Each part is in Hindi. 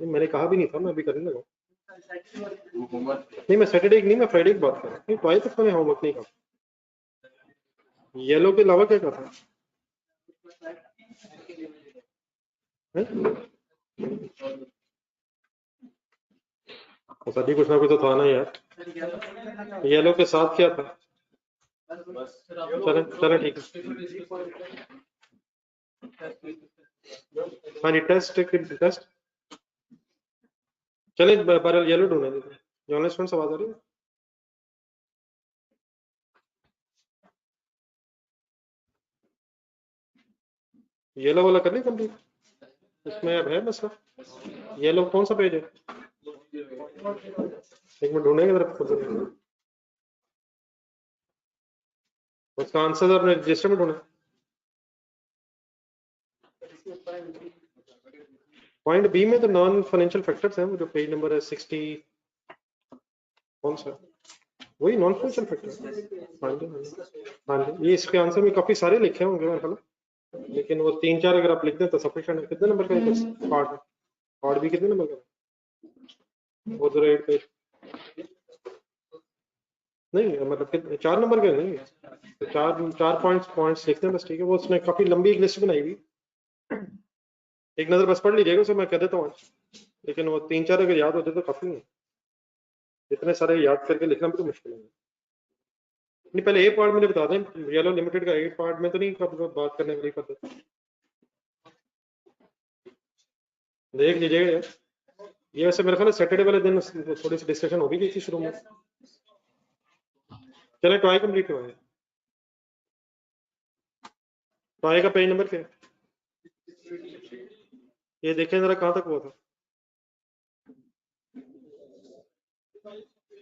मैंने कहा भी नहीं था, मैं अभी करने लगा। नहीं मैं सैटरडे नहीं, मैं फ्राइडे की बात कर रहा हूँ। ट्राई तक मैंने होमवर्क नहीं कहा। येलो के अलावा क्या कहा था? सभी कुछ ना कुछ तो था ना यार। येलो के साथ क्या था? चले चले ठीक है। हाँ जी टेस्ट टेस्ट। चले पर येलो ढूंढने देते। जर्नलिस्ट फ्रेंड्स आवाज आ रही है? येलो वाला कर ली कंप्लीट? इसमें अब है मसला। येलो कौन सा पेज है? एक मिनट ढूंढेंगे जरा खुद। उसका आंसर आपने रजिस्टर में ढूंढा? पॉइंट बी में तो नॉन फाइनेंशियल फैक्टर्स हैं, जो पेज नंबर है 60। कौन सा? वही नॉन फाइनेंशियल फैक्टर। हाँ जी हाँ जी, ये इसके आंसर में काफी सारे लिखे होंगे मेरे ख्याल, लेकिन वो 3-4 अगर आप लिख दें तो सफिशिएंट है। कितने नंबर का पार्ट है? पार्ट भी कितने नंबर का? वो जरा 8 पेज नहीं, मतलब 4 नंबर के नहीं, तो 4 पॉइंट्स लिखते हैं बस, ठीक है। वो उसने काफी लंबी एक लिस्ट बनाई हुई, एक नजर बस पढ़ लीजिएगा, उसे मैं कह देता हूँ। लेकिन वो 3-4 अगर याद हो जाए तो काफी है, इतने सारे याद करके लिखना भी तो मुश्किल है। नहीं पहले ए पार्ट मुझे बता दें, येलो लिमिटेड का ए पार्ट में तो नहीं बात करने वाली पद्धति देख लीजिएगा यार। ये वैसे मेरे ख्याल सैटरडे वाले दिन थोड़ी सी डिस्कशन हो भी गई थी शुरू में। चले ट्राई कंप्लीट करवाएं। ट्राई का पेज नंबर क्या है? ये देखें जरा कहाँ तक हुआ था।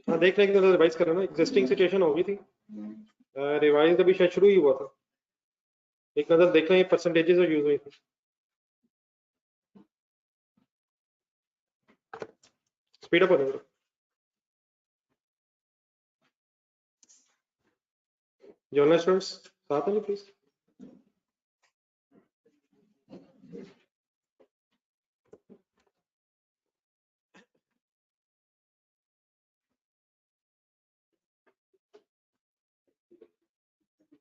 हाँ देख लें, रिवाइज कर रहे ना, एग्जिस्टिंग सिचुएशन हो गई थी, रिवाइज अभी शायद शुरू ही हुआ था। एक नजर देख लें ये परसेंटेजेस यूज हुई थी। स्पीड अप हो जाएगा। जर्नल स्टूडेंट्स साथ हैं प्लीज।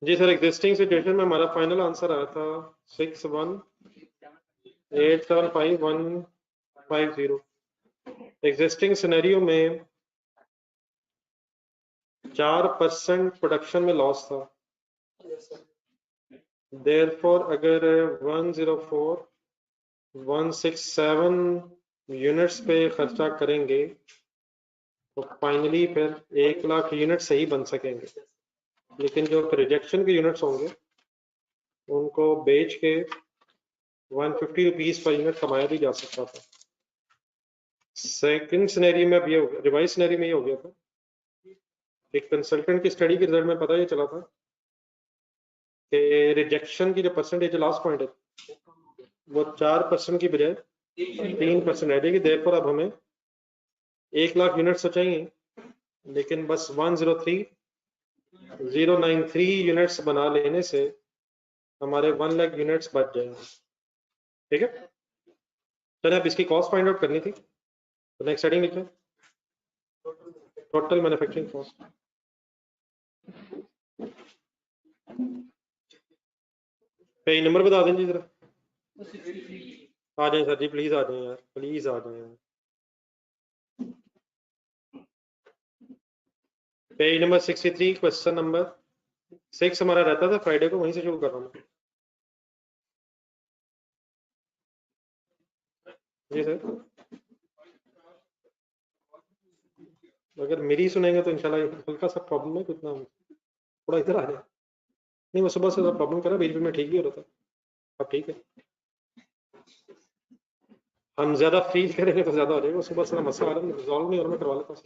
जी सर, एग्जिस्टिंग सिचुएशन में हमारा फाइनल आंसर आया था 61875150। एग्जिस्टिंग सिनेरियो में 4% प्रोडक्शन में लॉस था। देयरफॉर अगर 104,167 यूनिट्स पे खर्चा करेंगे तो फाइनली फिर 1 लाख यूनिट सही बन सकेंगे, लेकिन जो रिजेक्शन के यूनिट्स होंगे उनको बेच के 150 रुपीज पर यूनिट कमाया भी जा सकता था। सेकंड सिनेरियो में अब ये हो गया, रिवाइज सिनेरियो में ये हो गया था, एक कंसल्टेंट की स्टडी के रिजल्ट में पता ये चला था कि रिजेक्शन की जो परसेंटेज लास्ट पॉइंट है वो 4% की बजाय 3% रह जाएगी। देयरफॉर अब हमें 1 लाख यूनिट्स तो चाहिए, लेकिन बस 103,093 यूनिट्स बना लेने से हमारे 1 लाख यूनिट्स बच जाएंगे। ठीक है, चलिए अब इसकी कॉस्ट फाइंड आउट करनी थी, तो नेक्स्ट हेडिंग लिखें, total manufacturing cost. Page number बता दें जी जरा। आ जाए सर जी, प्लीज आ जाए यार, प्लीज आ जाए। पेज नंबर 63, क्वेश्चन नंबर 6 हमारा रहता था फ्राइडे को, वहीं से शुरू कर रहा हूँ। जी सर, अगर मेरी सुनेंगे तो इंशाल्लाह हल्का सा प्रॉब्लम है, कितना थोड़ा इधर आ जाए। नहीं, मैं सुबह से प्रॉब्लम कर रहा, बीच में ठीक भी हो रहा था, अब ठीक है। हम ज्यादा फील करेंगे तो ज्यादा हो जाएगा, सुबह से मसला आ रहा है, रिजॉल्व नहीं हो रहा, मैं करवा लेता हूँ।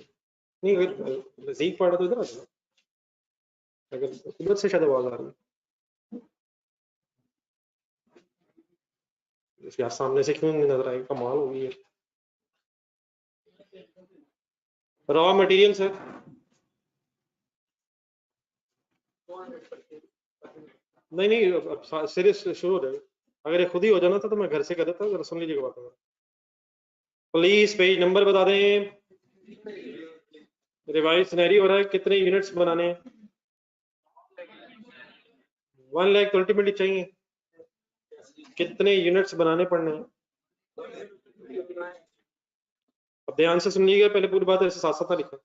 नहीं अगर नजदीक पड़ा तो इधर आ जाना, अगर उधर से शायद आवाज आ रही है यार, सामने से क्यों नहीं नजर आएगी, कमाल हो गई है। रॉ मटेरियल सर, नहीं नहीं अब सीरीज शुरू हो जाएगा। अगर ये खुद ही हो जाना था तो मैं घर से कर देता, जरा सुन लीजिएगा बात। प्लीज पेज नंबर बता दें। रिवाइज सिनेरियो हो रहा है, कितने यूनिट्स बनाने हैं? 1 लाख तो अल्टीमेटली चाहिए, कितने यूनिट्स बनाने पड़ने हैं? अब ध्यान से सुनिएगा, पहले पूरी बात ऐसे साथ साथ ना लिखा।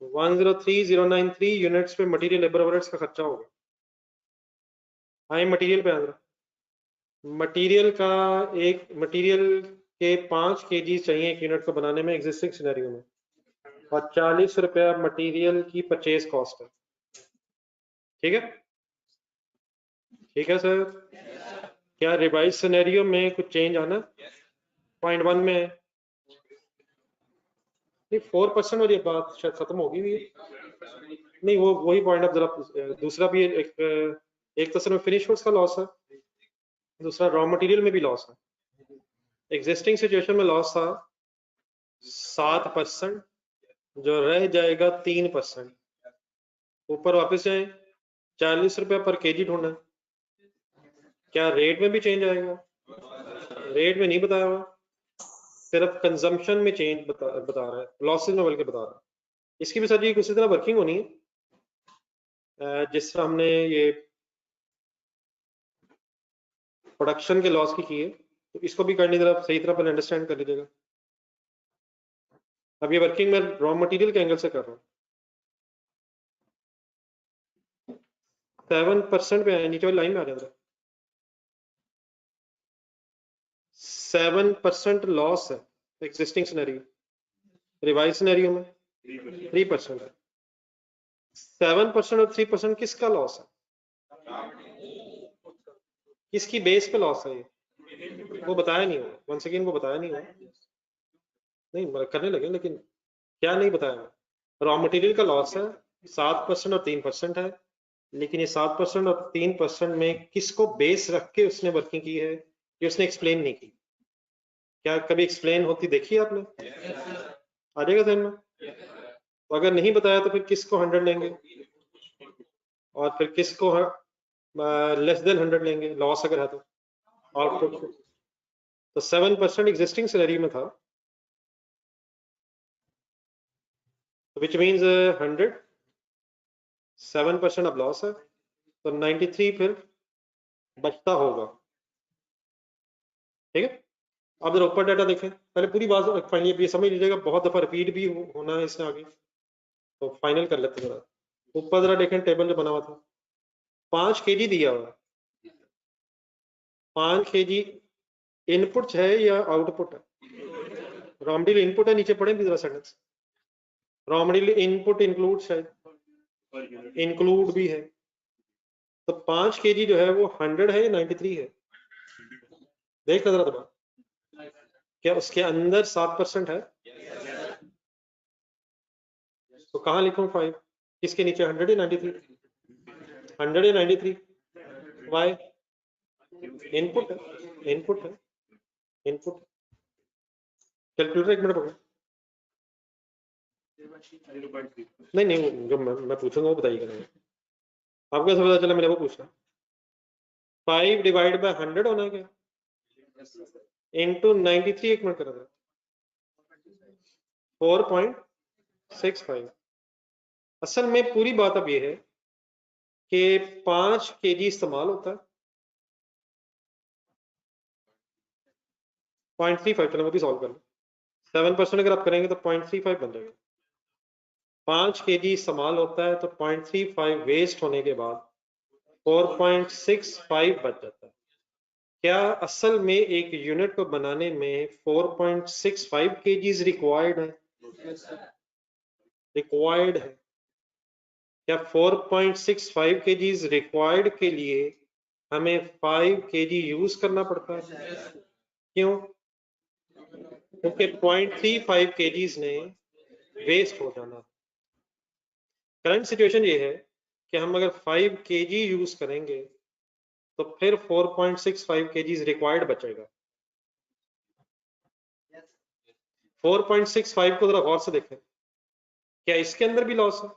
103093 यूनिट्स पे मटेरियल लेबर ओवरहेड्स का खर्चा होगा। आए मटेरियल पे आंसर। मटेरियल का एक मटेरियल के 5 kg चाहिए एक यूनिट को बनाने में एग्जिस्टिंग सिनेरियो में, और 40 रुपया मटेरियल की परचेज कॉस्ट है। ठीक है, ठीक है सर। क्या रिवाइज सिनेरियो में कुछ चेंज आना? पॉइंट 1 में है नहीं, 4% वाली बात शायद खत्म होगी भी। नहीं, वो वही पॉइंट। अब जरा दूसरा भी एक तो सिर्फ फिनिश गुड्स का लॉस है, दूसरा रॉ मटेरियल में भी लॉस है। एग्जिस्टिंग सिचुएशन में लॉस था 7%, जो रह जाएगा 3%। ऊपर वापस जाए, 40 रुपया पर केजी ढूंढना। क्या रेट में भी चेंज आएगा? रेट में नहीं बताया हुआ, सिर्फ कंजम्पशन में चेंज बता रहा है, लॉसेज में बल्कि बता रहा है। इसकी भी सर जी उसी तरह वर्किंग होनी है जिस तरह हमने ये प्रोडक्शन के लॉस की है, तो इसको भी करनी तरफ सही तरह पर अंडरस्टैंड कर लीजिएगा। अब ये वर्किंग में रॉ मटेरियल के एंगल से कर रहा हूँ। 7% पे है, नीचे वाली लाइन में आ जाएगा। 7% लॉस है एग्जिस्टिंग सिनेरियो, रिवाइज सिनेरियो में 3% है। 7% और 3% किसका लॉस है? किसकी बेस पे लॉस है ये? वो बताया नहीं हुआ, वन सेकेंड, वो बताया नहीं हुआ। नहीं करने लगे, लेकिन क्या नहीं बताया? रॉ मटेरियल का लॉस है 7% और 3% है, लेकिन ये 7% और 3% में किसको बेस रख के उसने वर्किंग की है, ये उसने एक्सप्लेन नहीं की। क्या कभी एक्सप्लेन होती देखी आपने? आ जाएगा ध्यान में। तो अगर नहीं बताया तो फिर किसको 100 लेंगे, और फिर किसको लेस देन 100 लेंगे, लॉस अगर है तो आउटपुट। तो 7% एग्जिस्टिंग सैलरी में था, विच मीन्स 100, 7% अब लॉस है, तो 93 फिर बचता होगा। ठीक है, अब जरा ऊपर डाटा देखें, पहले पूरी बात फाइनली ये समझ लीजिएगा, बहुत दफा रिपीट भी होना है इससे आगे, तो फाइनल कर लेते जरा। ऊपर जरा देखें टेबल जो बना हुआ था, 5 kg दिया हुआ है। 5 kg इनपुट है या आउटपुट है? रॉ मटेरियल इनपुट है, नीचे पढ़े भी जरा sentence. Raw material input include शायद, इंक्लूड भी है, तो 5 kg जो है वो 100 है या 93 है? देख जरा दबा, क्या उसके अंदर 7% है? तो कहाँ लिखूं 5? किसके नीचे 100 या 93? 100 या 93? वाई? इनपुट है, इनपुट है, इनपुट। कैलकुलेटर एक मिनट पकड़ो। नहीं नहीं, जो मैं पूछूंगा वो बताइएगा। नहीं, आपको कैसे पता चला मैंने वो पूछना? 5 डिवाइड बाय 100 होना है क्या, इंटू 93? एक मिनट कर रहा था, 4.65। असल में पूरी बात अब ये है कि 5 kg इस्तेमाल होता है, 0.35, चलो वो भी सॉल्व कर लो। 7% अगर आप करेंगे तो 0.35 बन जाएगा। 5 kg इस्तेमाल होता है तो 0.35 वेस्ट होने के बाद 4.65 बच जाता है। क्या असल में एक यूनिट को बनाने में 4.65 kg रिक्वायर्ड है? रिक्वायर्ड है। क्या 4.65 kg रिक्वायर्ड के लिए हमें 5 kg यूज करना पड़ता है? क्यों? क्योंकि 0.35 kg ने वेस्ट हो जाना। करंट सिचुएशन ये है कि हम अगर 5 kg यूज करेंगे तो फिर 4.65 kg रिक्वायर्ड बचेगा। 4.65 को जरा गौर से देखें, क्या इसके अंदर भी लॉस है?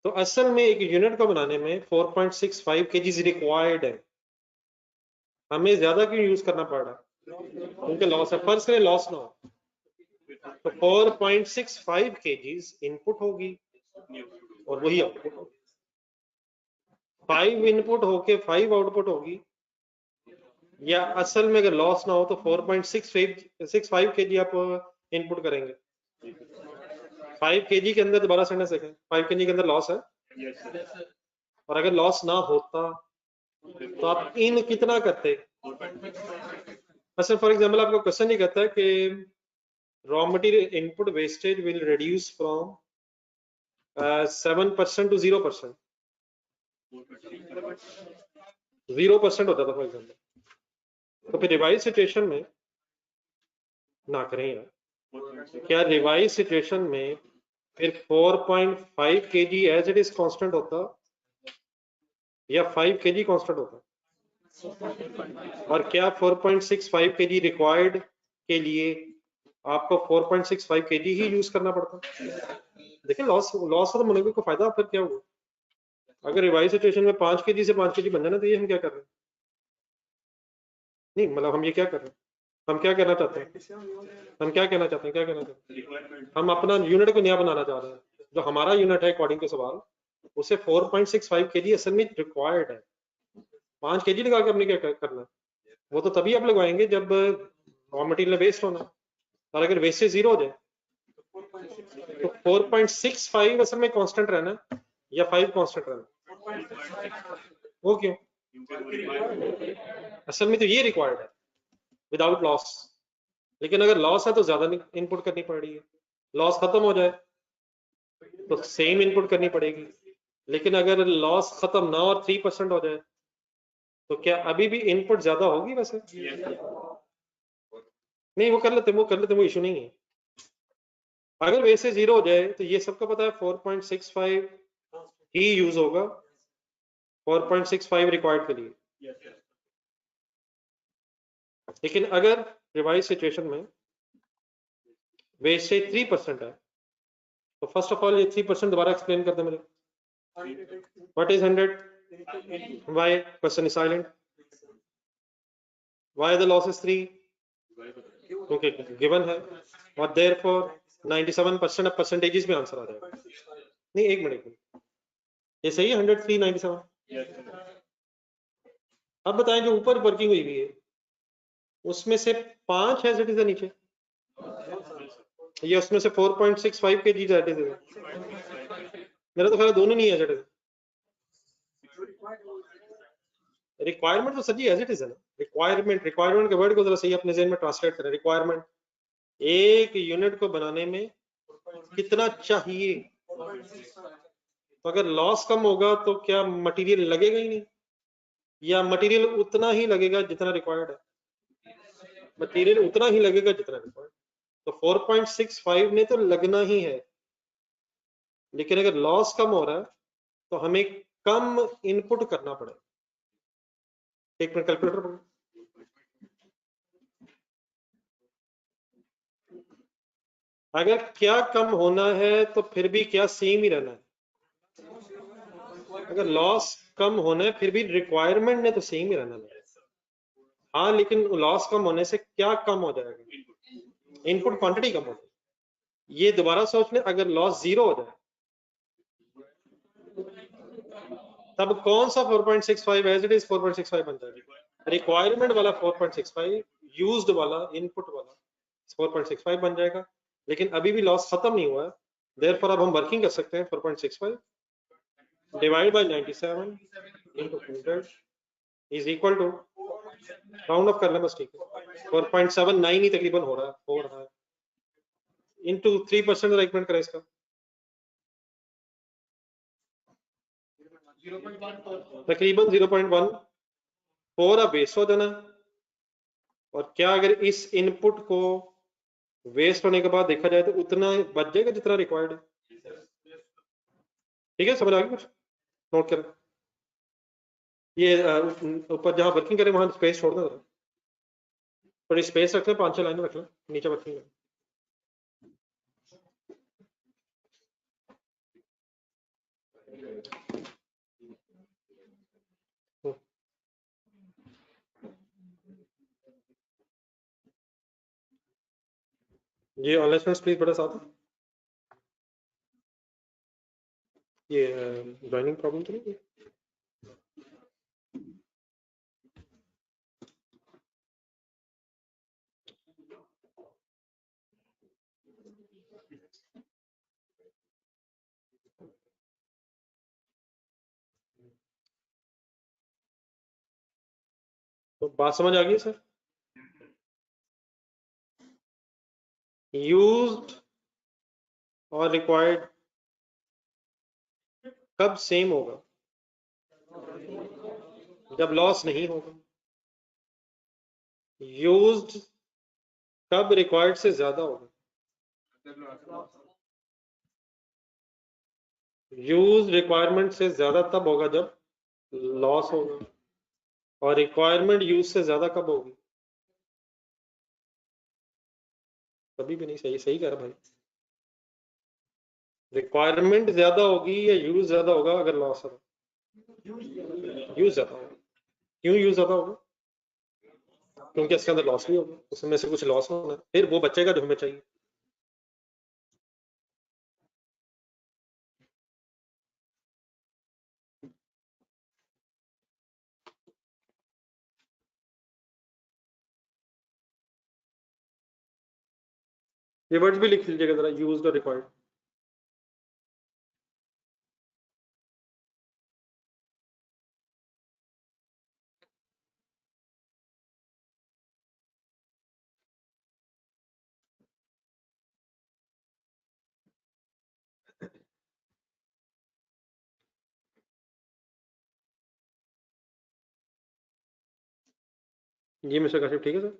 तो असल में एक यूनिट को बनाने में 4.65 kg रिक्वायर्ड है, हमें ज्यादा क्यों यूज करना पड़ रहा है? क्योंकि लॉस है, फर्स्ट करें लॉस ना हो तो 4.65 kgs इनपुट होगी और वही आउटपुट होगी। 5 इनपुट होके 5 आउटपुट होगी, या असल में अगर लॉस ना हो तो 4.65 kg आप इनपुट करेंगे। 5 kg के अंदर दोबारा सेंटेंस देखें, 5 kg के अंदर लॉस है, और अगर लॉस ना होता तो आप इन कितना करते। अच्छा फॉर एग्जांपल आपको क्वेश्चन ये कहता है कि raw material input wastage will reduce from 7% to 0%। 0% होता था फॉर एग्जांपल, तो फिर रिवाइज सिचुएशन में ना करें यार, क्या रिवाइज सिचुएशन में फिर 4.5 kg as it is constant होता या 5 kg कांस्टेंट होता, और क्या 4.65 kg रिक्वायर्ड के लिए आपको 4.65 kg ही यूज करना पड़ता। देखिए लॉस खत्म होने को फायदा फिर क्या हुआ। अगर रिवाइज सिचुएशन में 5 kg से 5 kg बन जाना, तो ये हम क्या कर रहे हैं, नहीं मतलब हम ये क्या कर रहे हैं, हम क्या कहना चाहते हैं, हम क्या कहना चाहते हैं, क्या कहना चाहते हैं, हम अपना यूनिट को नया बनाना चाह रहे हैं। जो हमारा यूनिट है अकॉर्डिंग टू सवाल, उसे 4.65 kg असल में रिक्वायर्ड है। 5 kg लगा के हमने क्या करना है, वो तो तभी आप लगवाएंगे जब रॉ मटेरियल वेस्ट होना, और अगर वेस्ट से जीरो हो जाए तो 4.65 असल में कांस्टेंट रहना या 5 कांस्टेंट रहना, वो क्यों, असल में तो ये रिक्वायर्ड है विदाउट लॉस। लेकिन अगर लॉस है तो ज्यादा इनपुट करनी पड़ रही है, लॉस खत्म हो जाए तो सेम इनपुट करनी पड़ेगी। लेकिन अगर लॉस खत्म ना और 3% हो जाए तो क्या अभी भी इनपुट ज्यादा होगी वैसे, नहीं वो कर लेते, वो इशू नहीं है। अगर वैसे जीरो हो जाए तो ये सबको पता है 4.65 ही यूज होगा, 4.65 रिक्वायर्ड के लिए। लेकिन अगर रिवाइज सिचुएशन में वेस्ट से 3% है, तो फर्स्ट ऑफ ऑल ये 3% दोबारा एक्सप्लेन कर दे मुझे, what is 100, why, question is silent, why the loss is 3, क्योंकि गिवन है, और देयरफॉर 97% अब परसेंटेजेस में आंसर आ जाएगा। नहीं एक मिनट, ये सही है 103 97। अब बताएं जो ऊपर वर्किंग हुई है उसमें से 5 है एज नीचे, ये उसमें से 4.65 के जी एज इट इज, मेरा तो ख्याल दोनों नहीं है एज इट इज। रिक्वायरमेंट तो सही एज इट इज है ना, रिक्वायरमेंट के वर्ड को जरा सही अपने ज़हन में ट्रांसलेट करें। रिक्वायरमेंट एक यूनिट को बनाने में कितना चाहिए, तो अगर लॉस कम होगा तो क्या मटेरियल लगेगा ही नहीं, या मटेरियल उतना ही लगेगा जितना रिक्वायर्ड है, मटेरियल उतना ही लगेगा जितना रिक्वायर्ड। तो 4.65 ने तो लगना ही है, लेकिन अगर लॉस कम हो रहा है तो हमें कम इनपुट करना पड़ेगा। एक मिनट कैलकुलेटर पकड़ो, अगर क्या कम होना है तो फिर भी क्या सेम ही रहना है। अगर लॉस कम होना है फिर भी रिक्वायरमेंट ने तो सेम ही रहना है। हाँ लेकिन लॉस कम होने से क्या कम हो जाएगा, इनपुट क्वांटिटी कम हो जाएगी। ये दोबारा सोच लें, अगर लॉस जीरो हो जाए तब कौन सा 4.65 एज इट इज 4.65 बन जाएगा, रिक्वायरमेंट वाला 4.65, यूज्ड वाला इनपुट वाला 4.65 बन जाएगा। लेकिन अभी भी लॉस खत्म नहीं हुआ है, देयरफॉर अब हम वर्किंग कर सकते हैं 4.65 divide by 97 into 100 is equal to, round off कर लें बस, ठीक है 4.79 ही तकरीबन हो रहा है इनटू 3% राइटमेंट करें इसका, तकरीबन 0.14 अब वेस्ट हो जाना। और क्या अगर इस इनपुट को वेस्ट होने के बाद देखा जाए तो उतना बच जाएगा जितना रिक्वायर्ड है। ठीक है, समझ आ गई कुछ, नोट करें। ये ऊपर जहां वर्किंग करें वहां स्पेस छोड़ दो, थोड़ी स्पेस रख लें, 5-6 लाइन रख लें नीचे वर्किंग करें। ये ऑनलाइन स्टूडेंट्स प्लीज बड़ा साथ ये ज्वाइनिंग प्रॉब्लम तो नहीं है? तो बात समझ आ गई सर? यूज्ड और रिक्वायर्ड कब सेम होगा? जब लॉस नहीं होगा। यूज्ड कब रिक्वायर्ड से ज्यादा होगा? यूज रिक्वायरमेंट से ज्यादा तब होगा जब लॉस होगा। और रिक्वायरमेंट यूज से ज्यादा कब होगी? कभी भी नहीं। सही सही कह रहा भाई। रिक्वायरमेंट ज्यादा होगी या यूज ज्यादा होगा अगर लॉस होगा? यूज ज्यादा होगा। क्यों यूज ज्यादा होगा? क्योंकि इसके अंदर लॉस भी होगा, उसमें से कुछ लॉस होना है, फिर वो बचेगा जो हमें चाहिए। ये वर्ड्स भी लिख लीजिएगा जरा, यूज्ड और रिक्वायर्ड। जी मिस्टर काशिफ, ठीक है सर।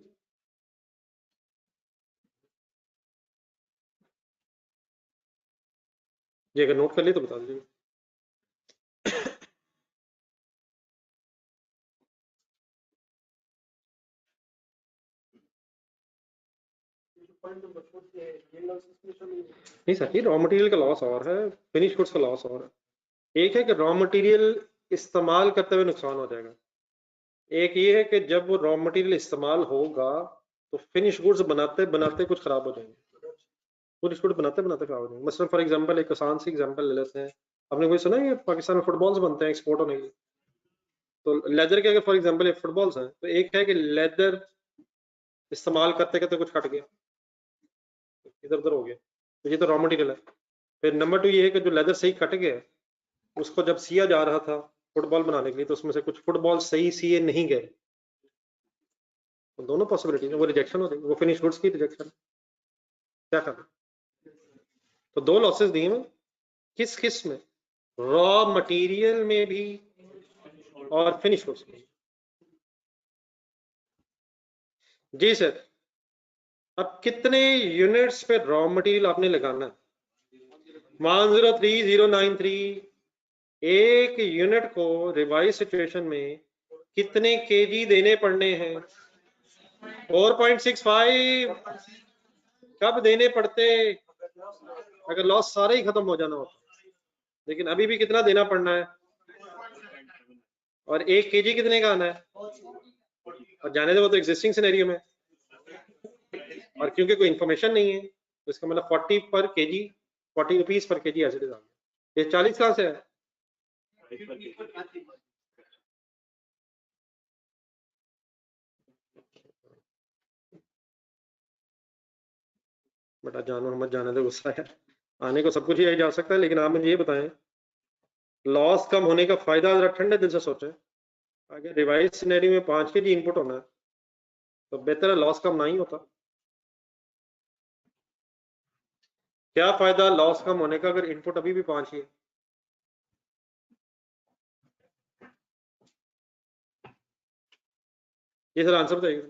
ये अगर नोट कर लिए तो बता दीजिए। नहीं सर, ये रॉ मटेरियल का लॉस और है, फिनिश गुड्स का लॉस और है। एक है कि रॉ मटेरियल इस्तेमाल करते हुए नुकसान हो जाएगा, एक ये है कि जब वो रॉ मटेरियल इस्तेमाल होगा तो फिनिश गुड्स बनाते बनाते कुछ खराब हो जाएंगे। फिनिश गुड बनाते बनाते खराब हो जाएंगे। मसलन फॉर एग्जांपल एक आसान सी एग्जांपल ले लेते हैं। आपने कोई सुना है ये पाकिस्तान में फुटबॉल्स बनते हैं एक्सपोर्ट होने के लिए? तो लेदर के अगर फॉर एग्जांपल फुटबॉल्स हैं, तो एक है कि लेदर इस्तेमाल करते करते कुछ कट गया, इधर उधर हो गया, तो ये तो रॉ मटेरियल है। फिर नंबर 2 ये है कि जो लेदर सही कट गया, उसको जब सिया जा रहा था फुटबॉल बनाने के लिए, तो उसमें से कुछ फुटबॉल सही सिए नहीं गए। तो दोनों पॉसिबिलिटी है, वो रिजेक्शन हो जाएगी, वो फिनिश गुड्स की रिजेक्शन। क्या करना? तो दो लॉसेस दिए हैं। किस किस में? रॉ मटेरियल में भी और फिनिश गुड्स में। जी सर। अब कितने यूनिट्स पे रॉ मटेरियल आपने लगाना है? 103093। एक यूनिट को रिवाइज सिचुएशन में कितने केजी देने पड़ने हैं? 4.65। कब देने पड़ते? अगर लॉस सारे ही खत्म हो जाना होता। लेकिन अभी भी कितना देना पड़ना है? और 1 केजी कितने का आना है? और जाने दे वो तो एग्जिस्टिंग सिनेरियो में, और क्योंकि कोई इन्फॉर्मेशन नहीं है तो इसका मतलब 40 पर केजी, 40 रुपीज पर केजी एज इट इज। ये 40 कहां से है? बेटा जानो मत जाने दे गुस्सा है, आने को सब कुछ ही जा सकता है, लेकिन आप मुझे ये बताएं लॉस कम होने का फायदा। जरा ठंडे दिल से सोचें, अगर रिवाइज सिनेरियो में 5 केजी इनपुट होना है तो बेहतर है लॉस कम ना ही होता। क्या फायदा लॉस कम होने का अगर इनपुट अभी भी 5 ही है? ये सर आंसर बताइए।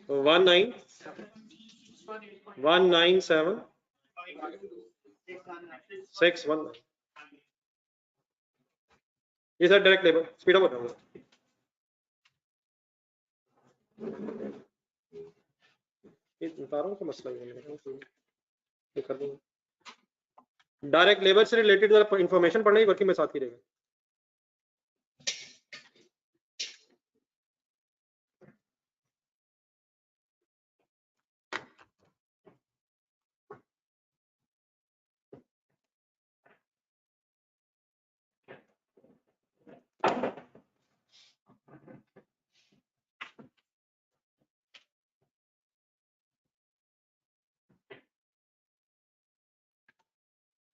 19197 ये sir direct labour speed up हो जाऊंगा। ये तारों का मसला है, ये कर दूंगा। डायरेक्ट लेबर से रिलेटेड जरा इंफॉर्मेशन पढ़ना ही वर्किंग में साथ ही रहेगा।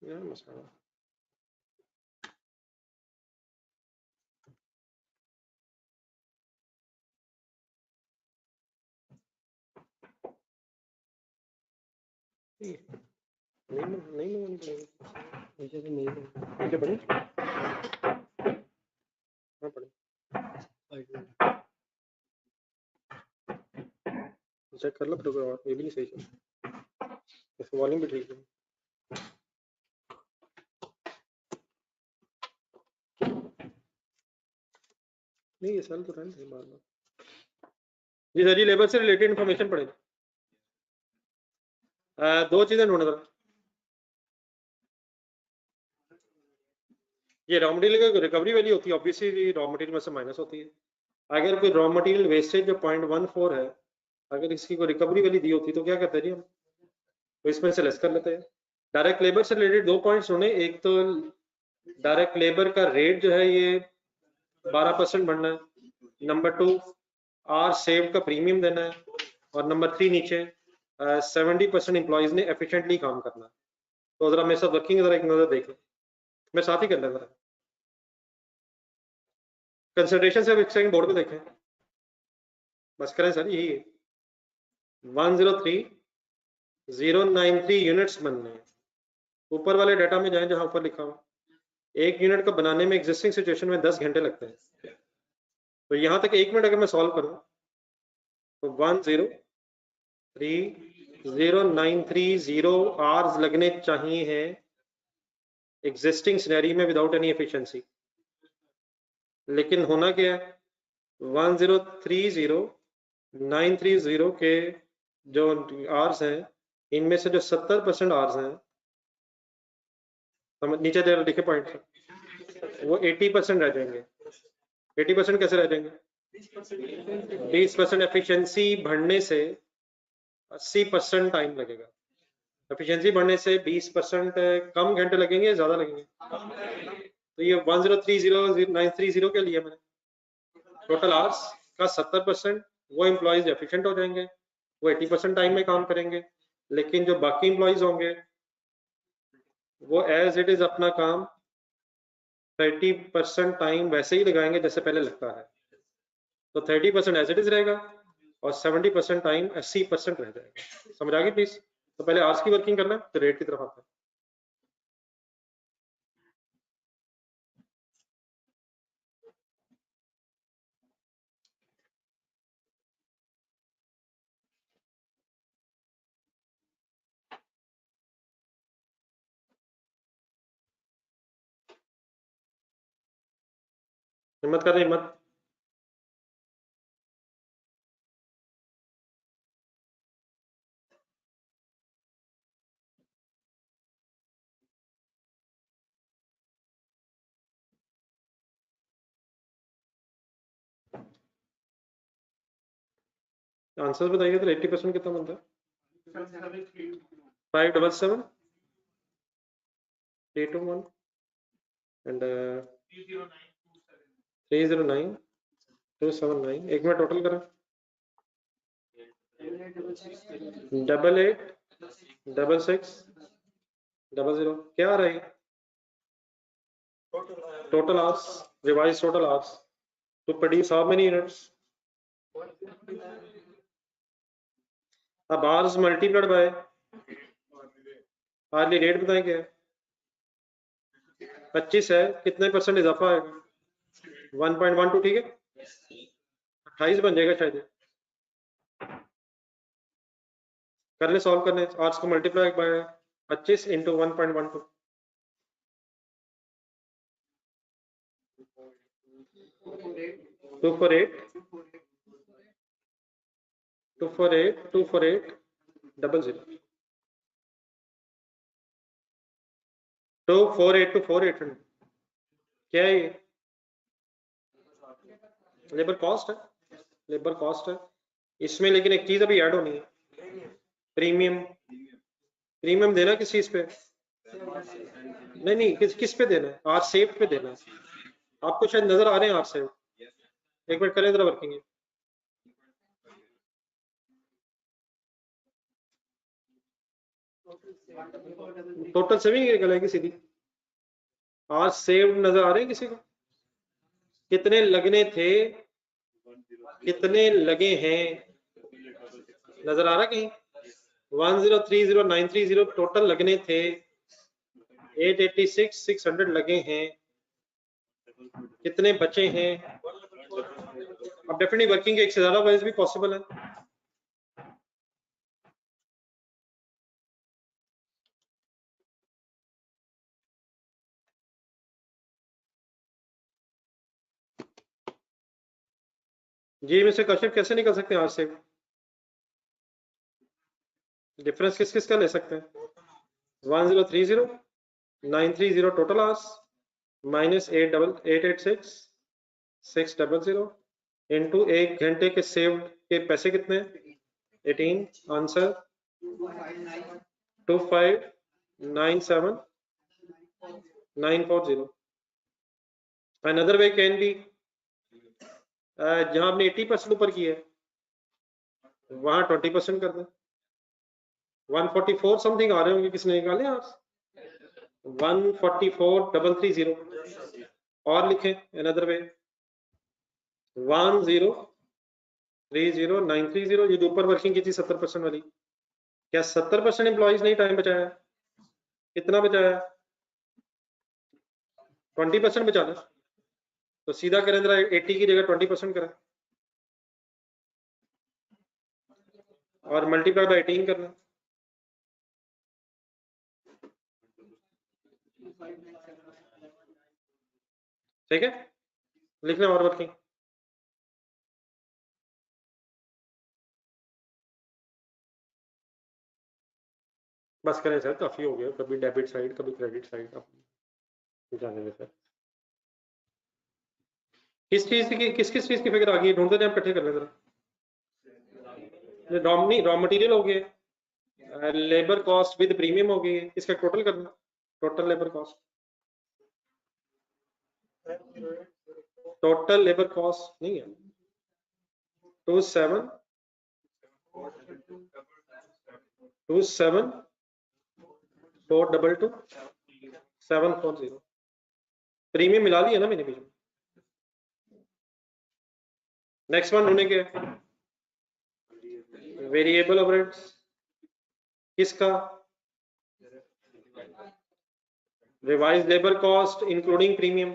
यार मसला नहीं लगानी पड़ेगी नीचे से नहीं नीचे पड़े हाँ पड़े चेक कर लो प्रोग्राम ये भी नहीं सही चल इसका वॉल्यूम भी ठीक है नहीं ये साल तो रन है बार बार जी सर जी लेबर से रिलेटेड इन्फॉर्मेशन पड़ेगी दो चीजें ढूंढना था ये रॉ मटेरियल की रिकवरी वैल्यू होती है ऑब्वियसली रॉ मटेरियल में से माइनस होती है अगर कोई रॉ मटेरियल वेस्टेज जो 0.14 है अगर इसकी कोई रिकवरी वैल्यू दी होती तो क्या करते हैं जी हम तो इसमें से लेस कर लेते हैं डायरेक्ट लेबर से रिलेटेड दो पॉइंट्स होने एक तो डायरेक्ट लेबर का रेट जो है ये 12% बढ़ना है नंबर 2 आर सेव का प्रीमियम देना है और नंबर 3 नीचे 70% एम्प्लॉइज ने एफिशिएंटली काम करना है तो जरा मेरे साथ वर्किंग जरा एक नजर देख लें मैं साथ ही कर लें जरा कंसिडरेशन से एक सेकंड बोर्ड पे देखें बस करें सर यही है 103,093 यूनिट्स बनने हैं ऊपर वाले डाटा में जाएं जहां ऊपर लिखा हुआ एक यूनिट को बनाने में एग्जिस्टिंग सिचुएशन में 10 घंटे लगते हैं तो यहां तक 1 मिनट अगर मैं सॉल्व करूं तो 103,093 आवर्स लगने चाहिए हैं एग्जिस्टिंग सिनेरियो में विदाउट एनी एफिशिएंसी लेकिन होना क्या है 103,093 के जो आवर्स हैं इनमें से जो 70% आवर्स हैं नीचे दे लिखे पॉइंट वो 80% रह जाएंगे 80% कैसे रह जाएंगे 20% एफिशिएंसी बढ़ने से 80% टाइम लगेगा एफिशिएंसी बढ़ने से 20% कम घंटे लगेंगे या ज्यादा लगेंगे तो ये 103,093 के लिए मैंने टोटल आवर्स का 70% वो एम्प्लॉइज एफिशिएंट हो जाएंगे वो 80% टाइम में काम करेंगे लेकिन जो बाकी एम्प्लॉइज होंगे वो एज इट इज अपना काम 30% टाइम वैसे ही लगाएंगे जैसे पहले लगता है तो 30% एज इट इज रहेगा और 70% टाइम 80% रह जाएगा समझ आ गई प्लीज तो पहले आवर्स की वर्किंग करना तो रेट की तरफ आता है हिम्मत कर हिम्मत आंसर बताइए तो 80% कितना बनता है 577 321 एंड 309 279 एक मिनट टोटल करें 886600 क्या आ रहा है total hours revise total hours to produce how many units अब hours multiplied by hourly rate बताएं क्या है 25 है कितने परसेंट इजाफा आएगा 1.12 ठीक है 28 बन जाएगा शायद कर ले सॉल्व करने आवर्स को मल्टीप्लाई बाय 25 इंटू 1.12 248 248 00 248 क्या है ये लेबर कॉस्ट है लेबर कॉस्ट है इसमें लेकिन एक चीज अभी ऐड होनी है प्रीमियम प्रीमियम देना किस चीज पे नहीं किस पे देना है आर सेव पे देना है आपको शायद नजर आ रहे हैं आर सेव एक मिनट करें जरा वर्किंग है टोटल सेविंग निकल आएगी सीधी। आज सेव्ड नजर आ रहे हैं किसी को? कितने लगने थे, कितने लगे हैं, नजर आ रहा कहीं? 1030930 टोटल लगने थे, 886 600 लगे हैं, कितने बचे हैं? अब डेफिनेटली वर्किंग एक से ज्यादा वाइज भी पॉसिबल है। जी में से क्वेश्चन कैसे निकल सकते हैं आज से? डिफरेंस किस किस का ले सकते हैं? 1030 930 टोटल आवर्स माइनस 886 600 इनटू 1 घंटे के सेव्ड के पैसे कितने? 18 answer 2597940। Another way can be, जहां आपने 80% ऊपर किया है वहां 20% कर दें। 144 समथिंग आ रहे होंगे, किसने निकाले आप? 144,330 और लिखें अनदर वे 1030930। ये ऊपर वर्किंग की थी 70% वाली, क्या 70% एम्प्लॉइज ने टाइम बचाया? कितना बचाया? 20% बचाना, तो सीधा करें जरा, 80 की जगह 20% करें और मल्टीप्लाई बाय 18 करना। ठीक है, लिखना और वर्किंग। बस करें सर, काफी हो गया, कभी डेबिट साइड कभी क्रेडिट साइड, आप जाने में सर। किस चीज की, किस किस चीज की फिगर आ गई ढूंढते हैं, आप इकट्ठे कर लें जरा। रॉ मटेरियल हो गए, लेबर कॉस्ट विद प्रीमियम हो गई, इसका टोटल करना, total labour cost, total labour cost नहीं है 27,422,740 प्रीमियम मिला लिया ना मैंने बीच में। नेक्स्ट वन होने के वेरिएबल ओवरहेड्स, किसका? Revise labour cost including premium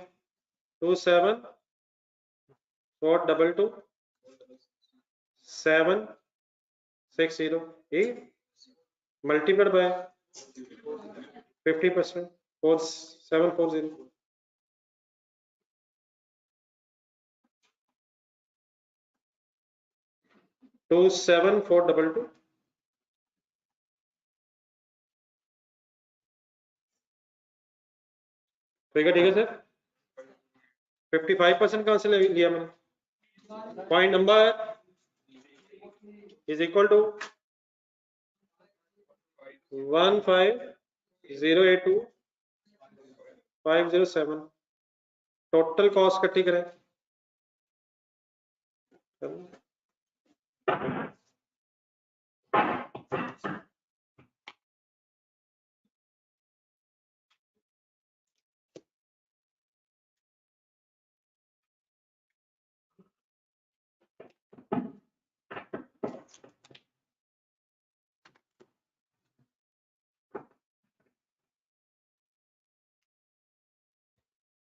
27,422,760 multiplied by 50%, 4740। तो 7422 ठीक है, ठीक है सर। 55% कहां से लिया मैंने? Point number is equal to 15082,507। Total cost इकट्ठी करें,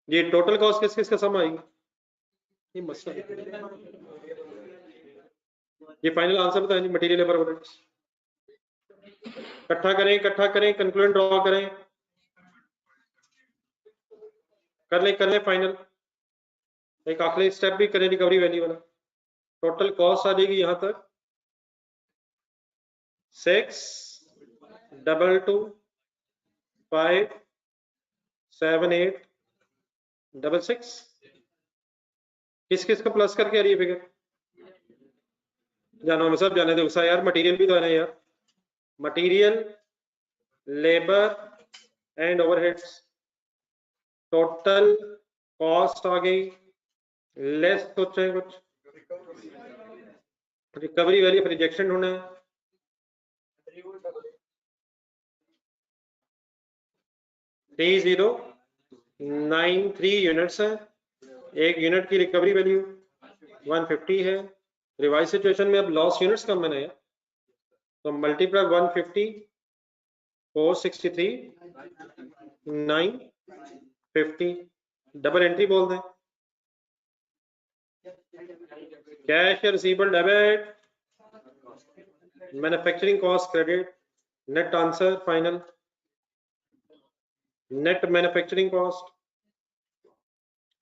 ये टोटल कॉस्ट किस किस का सम आएगी? ये मसला, ये फाइनल आंसर बताएं जी। मटेरियल लेबर ओवरहेड्स इकट्ठा करें, इकट्ठा करें, कंक्लूजन ड्रॉ करें, कर लें फाइनल। एक आखिरी स्टेप भी करें रिकवरी वैल्यू वाला। टोटल कॉस्ट आ जाएगी यहां तक 6,2,5,7,8,666। किस किस का प्लस करके आ रही है फिगर? जानो में सब जाने दो गुस्सा यार, मटेरियल भी तो है ना यार, material labour and overheads. Total cost आ गई लेस सोचे कुछ रिकवरी वैल्यू, रिजेक्शन होना है 3093 यूनिट्स है। एक यूनिट की रिकवरी वैल्यू 150 है। रिवाइज सिचुएशन में अब लॉस यूनिट्स कम मैंने है, तो मल्टीप्लाई 150 463 950 डबल एंट्री बोल दें। Cash receivable debit, manufacturing cost credit, net answer final net manufacturing cost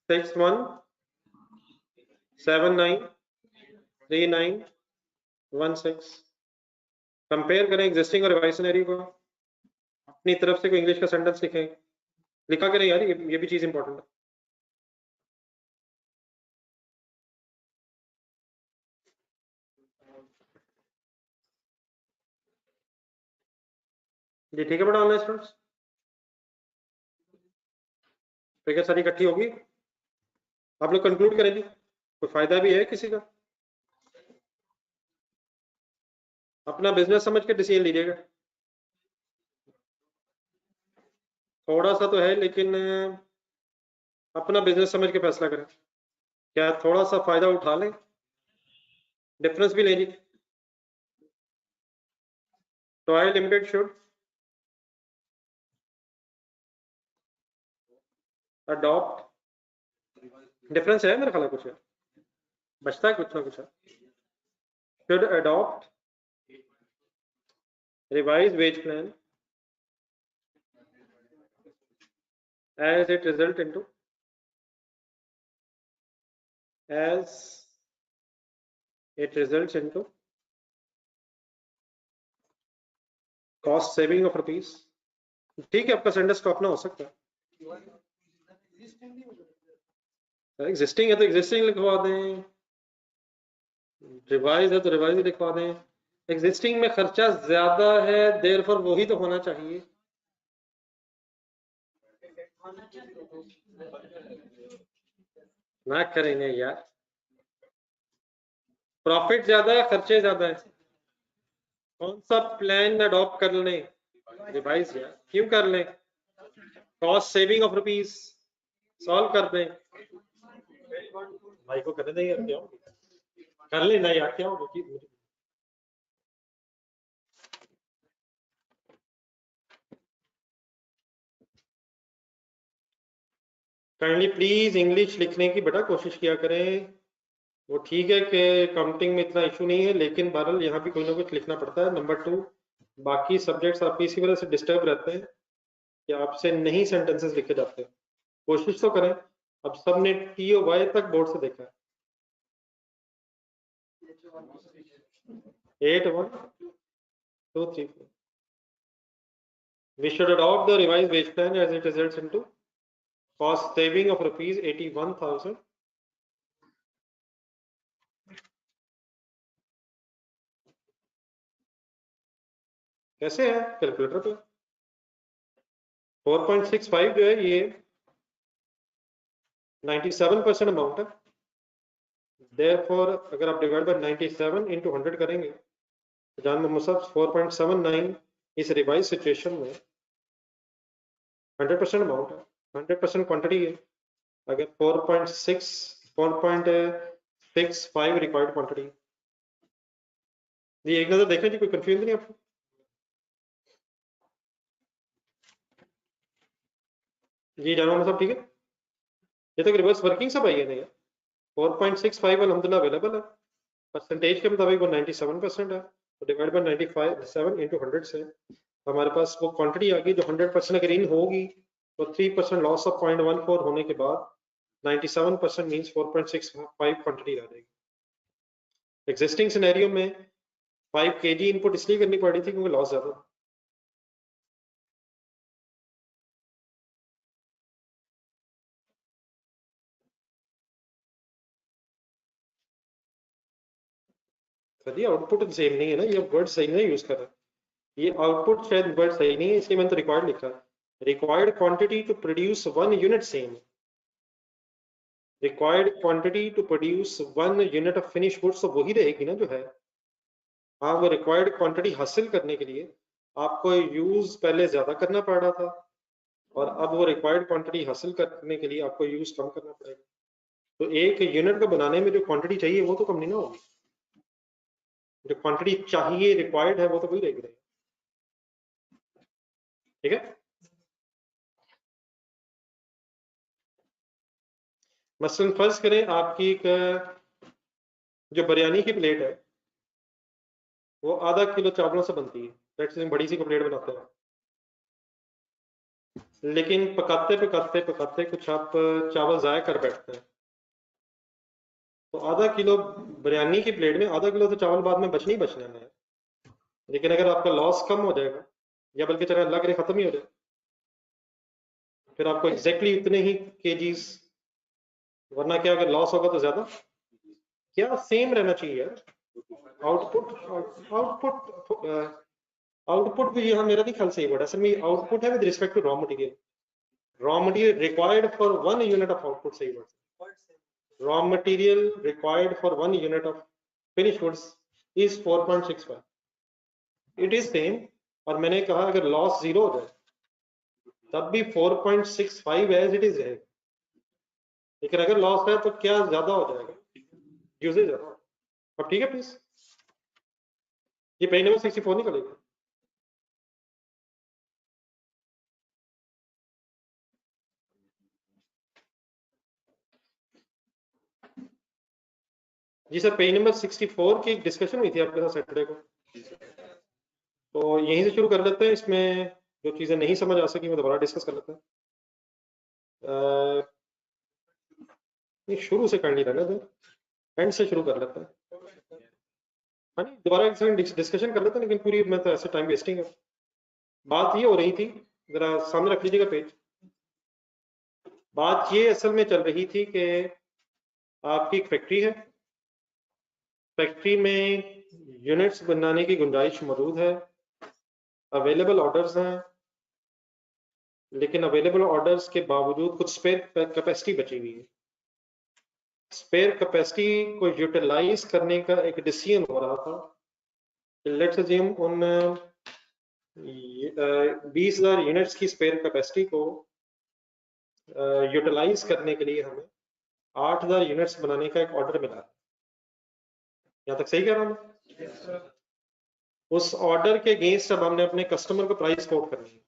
61793916। Compare करें एग्जिस्टिंग और रिवाइज सिनेरियो को। अपनी तरफ से कोई इंग्लिश का सेंटेंस लिखें, लिखा करें यार, ये भी चीज इंपॉर्टेंट है। जी ठीक है बेटा ऑनलाइन स्टूडेंट्स, फिगर सारी इकट्ठी होगी, आप लोग कंक्लूड करेंगे, कोई फायदा भी है किसी का? अपना बिजनेस समझ के डिसीजन लीजिएगा। थोड़ा सा तो है लेकिन अपना बिजनेस समझ के फैसला करें। क्या थोड़ा सा फायदा उठा लें, डिफरेंस भी ले लीजिए। Toy limited should adopt, difference है मेरे ख्याल कुछ है, बचता है कुछ ना कुछ है। Should adopt revise wage plan as it results into cost saving of rupees। ठीक है, आपका सेंटेंस को अपना हो सकता है। एग्जिस्टिंग है तो एग्जिस्टिंग लिखवा दें, रिवाइज है तो रिवाइज लिखवा दें। एग्जिस्टिंग में खर्चा ज्यादा है, देयरफॉर वही तो होना चाहिए। ना करेंगे यार, प्रॉफिट ज्यादा है खर्चे ज्यादा है, कौन सा प्लान अडॉप्ट कर लें? रिवाइज यार, क्यों कर लें? Cost saving of rupees solve कर दें। भाई को कर दें यार, क्या कर लेना यार, क्या होगा कि काइंडली प्लीज इंग्लिश लिखने की बेटा कोशिश किया करें। वो ठीक है कि काउंटिंग में इतना इशू नहीं है, लेकिन बहरहाल यहाँ भी कोई ना कुछ लिखना पड़ता है। नंबर 2, बाकी सब्जेक्ट्स आपकी इसी वजह से डिस्टर्ब रहते हैं कि आपसे नहीं सेंटेंसेस लिखे जाते हैं। कोशिश तो करें। अब सबने TOY तक बोर्ड से देखा है। 8 1 2 3 4 we should adopt the revised wage plan as it results into cost saving of rupees 81,000। कैसे है कैलकुलेटर पे? 4.65 जो है ये 97% अमाउंट है, देयरफॉर अगर आप डिवाइड बाय 97 into 100 करेंगे तो जान मोहम्मद साहब 4.79 इस रिवाइज सिचुएशन में 100% अमाउंट है, 100% क्वांटिटी है। अगर 4.65 रिक्वायर्ड क्वांटिटी। ये एक नजर देखें जी, कोई कंफ्यूजन नहीं आपको? जी जान मोहम्मद साहब ठीक है, ये तो रिवर्स वर्किंग सब आई है नहीं। 4.65 अलहमदुलिल्लाह अवेलेबल है, परसेंटेज के मुताबिक वो 97% है, तो डिवाइड बाय 97 into 100 से हमारे पास वो क्वांटिटी आ गई जो 100% अगर इन होगी तो 3% लॉस ऑफ 0.14 होने के बाद 97% मींस 4.65 क्वांटिटी आ जाएगी। एग्जिस्टिंग सिनेरियो में 5 kg इनपुट इसलिए करनी पड़ी थी क्योंकि लॉस ज्यादा था। आउटपुट सेम नहीं है ना, ये वर्ड सही नहीं यूज कर रहा, ये आउटपुट शायद वर्ड सही नहीं है, इसलिए मैंने तो रिक्वायर्ड लिखा। Required quantity to produce 1 unit same, required quantity to produce 1 unit of finish goods तो वही रहेगी ना जो है। हाँ, वो रिक्वायर्ड क्वांटिटी हासिल करने के लिए आपको यूज पहले ज्यादा करना पड़ रहा था, और अब वो रिक्वायर्ड क्वांटिटी हासिल करने के लिए आपको यूज कम करना पड़ेगा। तो एक यूनिट को बनाने में जो क्वांटिटी चाहिए वो तो कम नहीं ना होगी, जो क्वांटिटी चाहिए रिक्वायर्ड है वो तो वही रहेगी। ठीक है, मसलन फर्ज करें आपकी एक जो बिरयानी की प्लेट है वो आधा किलो चावलों से बनती है, लेट्स से बड़ी सी प्लेट बनाते हैं, लेकिन पकाते पकाते पकाते कुछ आप चावल ज़ाया कर बैठते हैं, तो आधा किलो बिरयानी की प्लेट में आधा किलो तो चावल बाद में बचने ही बचने में है। लेकिन अगर आपका लॉस कम हो जाएगा या बल्कि चले अल्लाह करे खत्म ही हो जाए, फिर आपको एग्जैक्टली इतने ही केजीज, वरना क्या अगर लॉस होगा तो ज्यादा, क्या सेम रहना चाहिए यार। आउटपुट आउटपुट आउटपुट भी यहाँ मेरा नहीं ख्याल सही वर्ड है, असल में आउटपुट है with respect to raw material required for 1 unit of output, सही word. Raw material required for 1 unit of finish goods is 4.65, it is same. और मैंने कहा अगर लॉस 0 हो जाए तब भी 4.65 एज इट इज रहेगा, लेकिन अगर लॉस है तो क्या ज्यादा हो जाएगा, यूजेज ज्यादा। अब ठीक है प्लीज, ये पेज नंबर 64 निकलेगा। जी सर, पेज नंबर 64 की एक डिस्कशन हुई थी आपके साथ सैटरडे को, तो यहीं से शुरू कर लेते हैं। इसमें जो चीजें नहीं समझ आ सकी मैं दोबारा डिस्कस कर लेते हैं। नहीं, शुरू से कर नहीं रहा था, एंड से शुरू कर लेते हैं। हाँ नहीं, दोबारा एक सेकंड डिस्कशन कर लेते हैं, लेकिन पूरी मैं तो ऐसे टाइम वेस्टिंग है। बात ये हो रही थी, जरा सामने रख लीजिएगा पेज। बात ये असल में चल रही थी कि आपकी एक फैक्ट्री है, फैक्ट्री में यूनिट्स बनाने की गुंजाइश मौजूद है, अवेलेबल ऑर्डर्स हैं, लेकिन अवेलेबल ऑर्डर्स के बावजूद कुछ स्पेयर कैपेसिटी बची हुई है। स्पेयर कैपेसिटी को यूटिलाइज करने का एक डिसीजन हो रहा था। लेट्स अज्यूम उन 20,000 यूनिट्स की स्पेयर कैपेसिटी को यूटिलाइज करने के लिए हमें 8,000 यूनिट्स बनाने का एक ऑर्डर मिला। यहाँ तक सही कह रहा हूँ? उस ऑर्डर के अगेंस्ट अब हमने अपने कस्टमर को प्राइस कोट करनी है,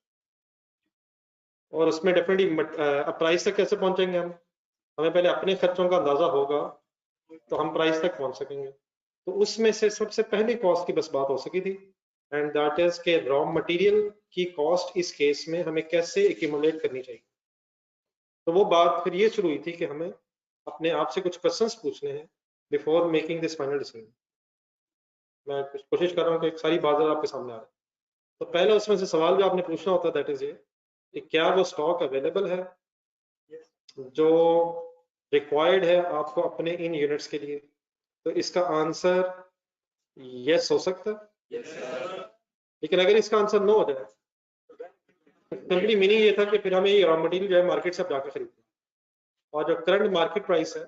और उसमें डेफिनेटली प्राइस तक कैसे पहुंचेंगे हम, हमें पहले अपने खर्चों का अंदाजा होगा तो हम प्राइस तक पहुंच सकेंगे। तो उसमें से सबसे पहली कॉस्ट की बस बात हो सकी थी, एंड दैट इज के रॉ मटेरियल की कॉस्ट इस केस में हमें कैसे एक्यूमुलेट करनी चाहिए। तो वो बात फिर ये शुरू हुई थी कि हमें अपने आप से कुछ क्वेश्चंस पूछने हैं before making this final decision. मैं कुछ कोशिश कर रहा हूँ कि एक सारी बात आपके सामने आ रहा है। तो पहला उसमें से सवाल जो आपने पूछना होता है दैट इज ये कि क्या वो स्टॉक अवेलेबल है जो रिक्वायर्ड है आपको अपने इन यूनिट्स के लिए। तो इसका आंसर यस हो सकता है, लेकिन अगर इसका आंसर नो हो जाए, सिंपली मीनिंग ये था कि फिर हमें ये रॉ मटेरियल जो है मार्केट से जाकर खरीदना, और जो करंट मार्केट प्राइस है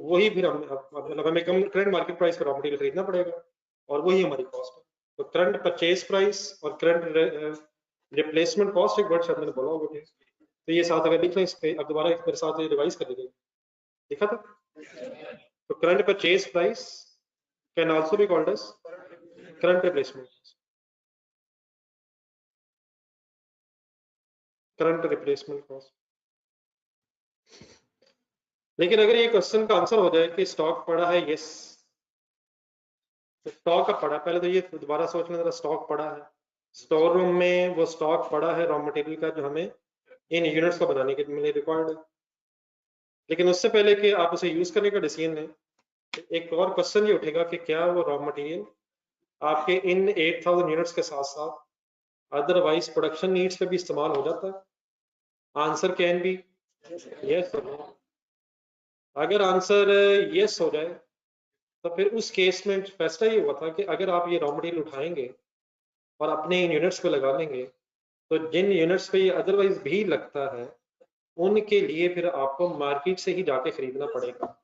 वही फिर हम मतलब हमें कम करंट मार्केट प्राइस पर रॉ मटेरियल खरीदना पड़ेगा, और वही हमारी कॉस्ट है। तो करंट परचेज प्राइस और करंट रिप्लेसमेंट कॉस्ट, एक वर्ड शायद मैंने बोला होगा, तो ये साथ अगर लिख लें इस पे, अब दोबारा एक मेरे साथ रिवाइज कर लीजिए, लिखा था। तो current purchase price can also be called as current replacement, current replacement cost. लेकिन अगर ये क्वेश्चन का आंसर हो जाए कि स्टॉक पड़ा है, यस, तो स्टॉक का पड़ा, पहले तो ये दोबारा सोच लें, स्टॉक पड़ा है स्टोर रूम में, वो स्टॉक पड़ा है रॉ मटेरियल का जो हमें इन यूनिट्स को बनाने के लिए रिक्वायर्ड है। लेकिन उससे पहले कि आप उसे यूज करने का डिसीजन लें, एक और क्वेश्चन ये उठेगा कि क्या वो रॉ मटेरियल आपके इन 8,000 यूनिट्स के साथ साथ अदरवाइज प्रोडक्शन नीड्स पे भी इस्तेमाल हो जाता है। आंसर कैन बी यस और नो। अगर आंसर यस हो जाए तो फिर उस केस में फैसला ये हुआ था कि अगर आप ये रॉ मटेरियल उठाएंगे और अपने इन यूनिट्स पे लगा लेंगे, तो जिन यूनिट्स पे ये अदरवाइज भी लगता है उनके लिए फिर आपको मार्केट से ही जाके खरीदना पड़ेगा।